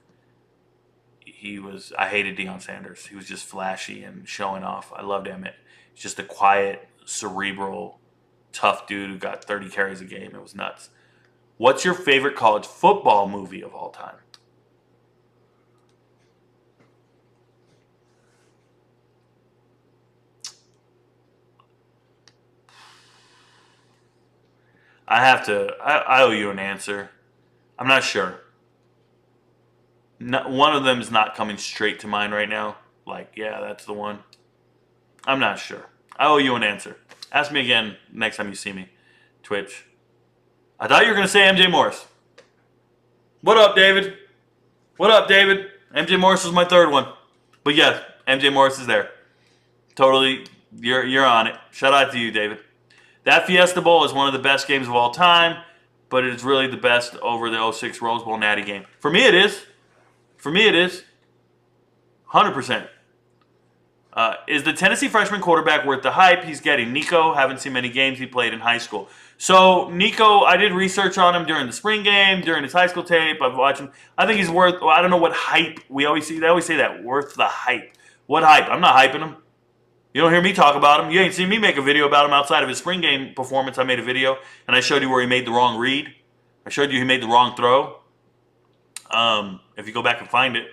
I hated Deion Sanders. He was just flashy and showing off. I loved Emmitt. He's just a quiet, cerebral, tough dude who got 30 carries a game. It was nuts. What's your favorite college football movie of all time? I owe you an answer. I'm not sure. One of them is not coming straight to mind right now. Like, yeah, that's the one. I'm not sure. I owe you an answer. Ask me again next time you see me. Twitch. I thought you were going to say MJ Morris. What up, David? What up, David? MJ Morris was my third one. But yes, MJ Morris is there. Totally, you're on it. Shout out to you, David. That Fiesta Bowl is one of the best games of all time, but it is really the best over the 06 Rose Bowl Natty game. For me, it is. For me, it is. 100%. Is the Tennessee freshman quarterback worth the hype he's getting? Nico, haven't seen many games he played in high school. So, Nico, I did research on him during the spring game, during his high school tape. I've watched him. I think he's worth, I don't know what hype. They always say that, worth the hype. What hype? I'm not hyping him. You don't hear me talk about him. You ain't seen me make a video about him outside of his spring game performance. I made a video, and I showed you where he made the wrong read. I showed you he made the wrong throw. If you go back and find it.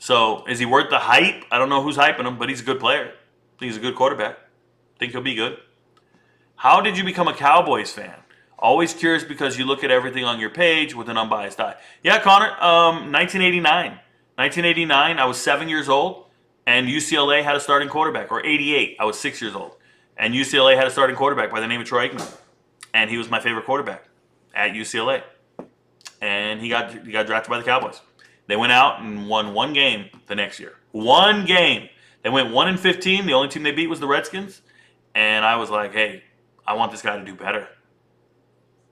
So, is he worth the hype? I don't know who's hyping him, but he's a good player. I think he's a good quarterback. I think he'll be good. How did you become a Cowboys fan? Always curious because you look at everything on your page with an unbiased eye. Yeah, Connor, 1989. 1989, I was 7 years old, and UCLA had a starting quarterback. Or 88, I was 6 years old. And UCLA had a starting quarterback by the name of Troy Aikman. And he was my favorite quarterback at UCLA. And he got drafted by the Cowboys. They went out and won one game the next year. One game. They went 1-15. The only team they beat was the Redskins. And I was like, hey, I want this guy to do better.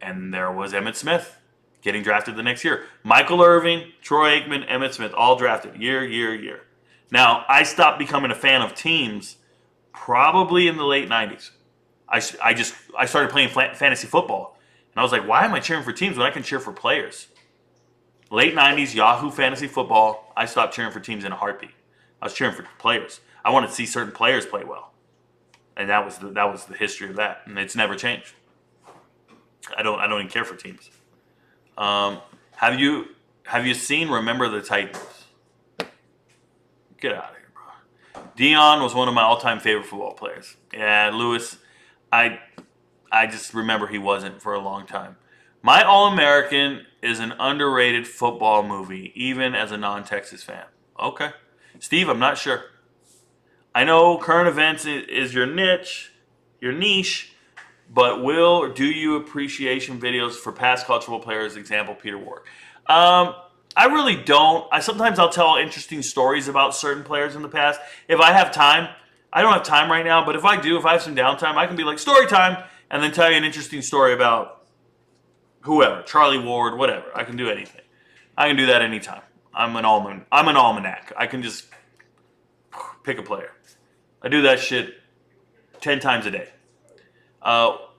And there was Emmitt Smith getting drafted the next year. Michael Irvin, Troy Aikman, Emmitt Smith, all drafted year. Now, I stopped becoming a fan of teams probably in the late 90s. I started playing fantasy football. And I was like, why am I cheering for teams when I can cheer for players? Late 90s, Yahoo Fantasy Football, I stopped cheering for teams in a heartbeat. I was cheering for players. I wanted to see certain players play well. And that was the history of that. And it's never changed. I don't even care for teams. Have you seen Remember the Titans? Get out of here, bro. Dion was one of my all-time favorite football players. Yeah, Lewis, I just remember he wasn't for a long time. My All-American is an underrated football movie, even as a non-Texas fan. Okay. Steve, I'm not sure. I know current events is your niche, but do you appreciation videos for past cultural players, example, Peter Ward? I really don't. Sometimes I'll tell interesting stories about certain players in the past. If I have time, I don't have time right now, but if I have some downtime, I can be like, story time, and then tell you an interesting story about whoever, Charlie Ward, whatever. I can do anything. I can do that anytime. I'm an almanac. I can just pick a player. I do that shit 10 times a day.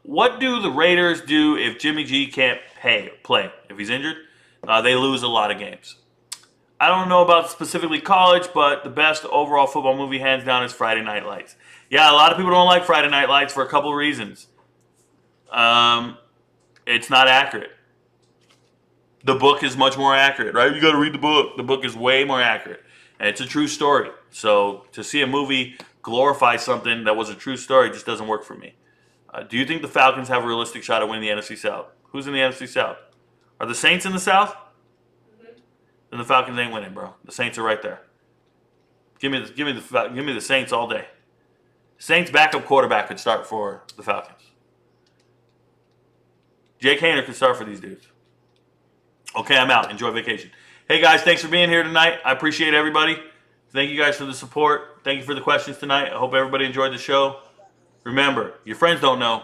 What do the Raiders do if Jimmy G can't play? If he's injured, they lose a lot of games. I don't know about specifically college, but the best overall football movie, hands down, is Friday Night Lights. Yeah, a lot of people don't like Friday Night Lights for a couple of reasons. It's not accurate. The book is much more accurate, right? You got to read the book. The book is way more accurate. And it's a true story. So to see a movie glorify something that was a true story just doesn't work for me. Do you think the Falcons have a realistic shot at winning the NFC South? Who's in the NFC South? Are the Saints in the South? Mm-hmm. Then the Falcons ain't winning, bro. The Saints are right there. Give me the Saints all day. Saints backup quarterback could start for the Falcons. Jake Haener can start for these dudes. Okay, I'm out. Enjoy vacation. Hey, guys, thanks for being here tonight. I appreciate everybody. Thank you guys for the support. Thank you for the questions tonight. I hope everybody enjoyed the show. Remember, your friends don't know,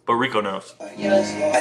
but Rico knows. I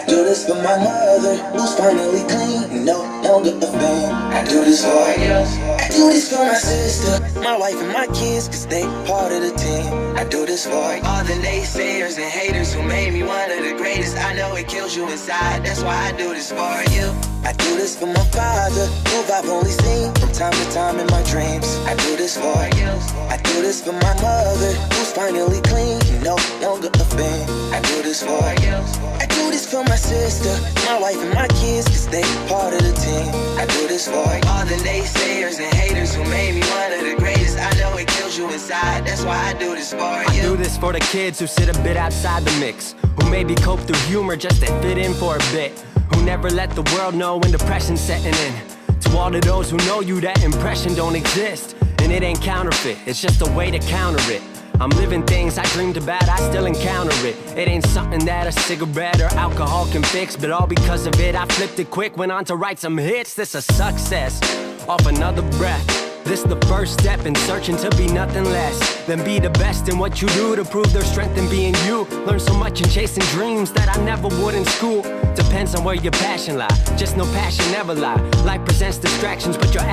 do this for my mother, who's finally clean, no longer a fan. I do this for I do this for my sister, my wife and my kids, cause they part of the team. I do this for all the naysayers and haters who made me one of the greatest. I know it kills you inside, that's why I do this for you. I do this for my father, who I've only seen from time to time in my dreams. I do this for you. I do this for my mother, who's finally clean, no longer a fan. I do this for you. I do this for my sister, my wife and my kids, cause they part of the team. I do this for all the naysayers and haters who made me one of the greatest. I know it kills you inside, that's why I do this for you. I do this for the kids who sit a bit outside the mix, who maybe cope through humor just to fit in for a bit, who never let the world know when depression's setting in. To all of those who know you, that impression don't exist, and it ain't counterfeit, it's just a way to counter it. I'm living things I dreamed about, I still encounter it. It ain't something that a cigarette or alcohol can fix, but all because of it, I flipped it quick, went on to write some hits. This a success, off another breath. This the first step in searching to be nothing less than be the best in what you do to prove their strength in being you. Learn so much in chasing dreams that I never would in school. Depends on where your passion lie, just know passion never lie. Life presents distractions, but your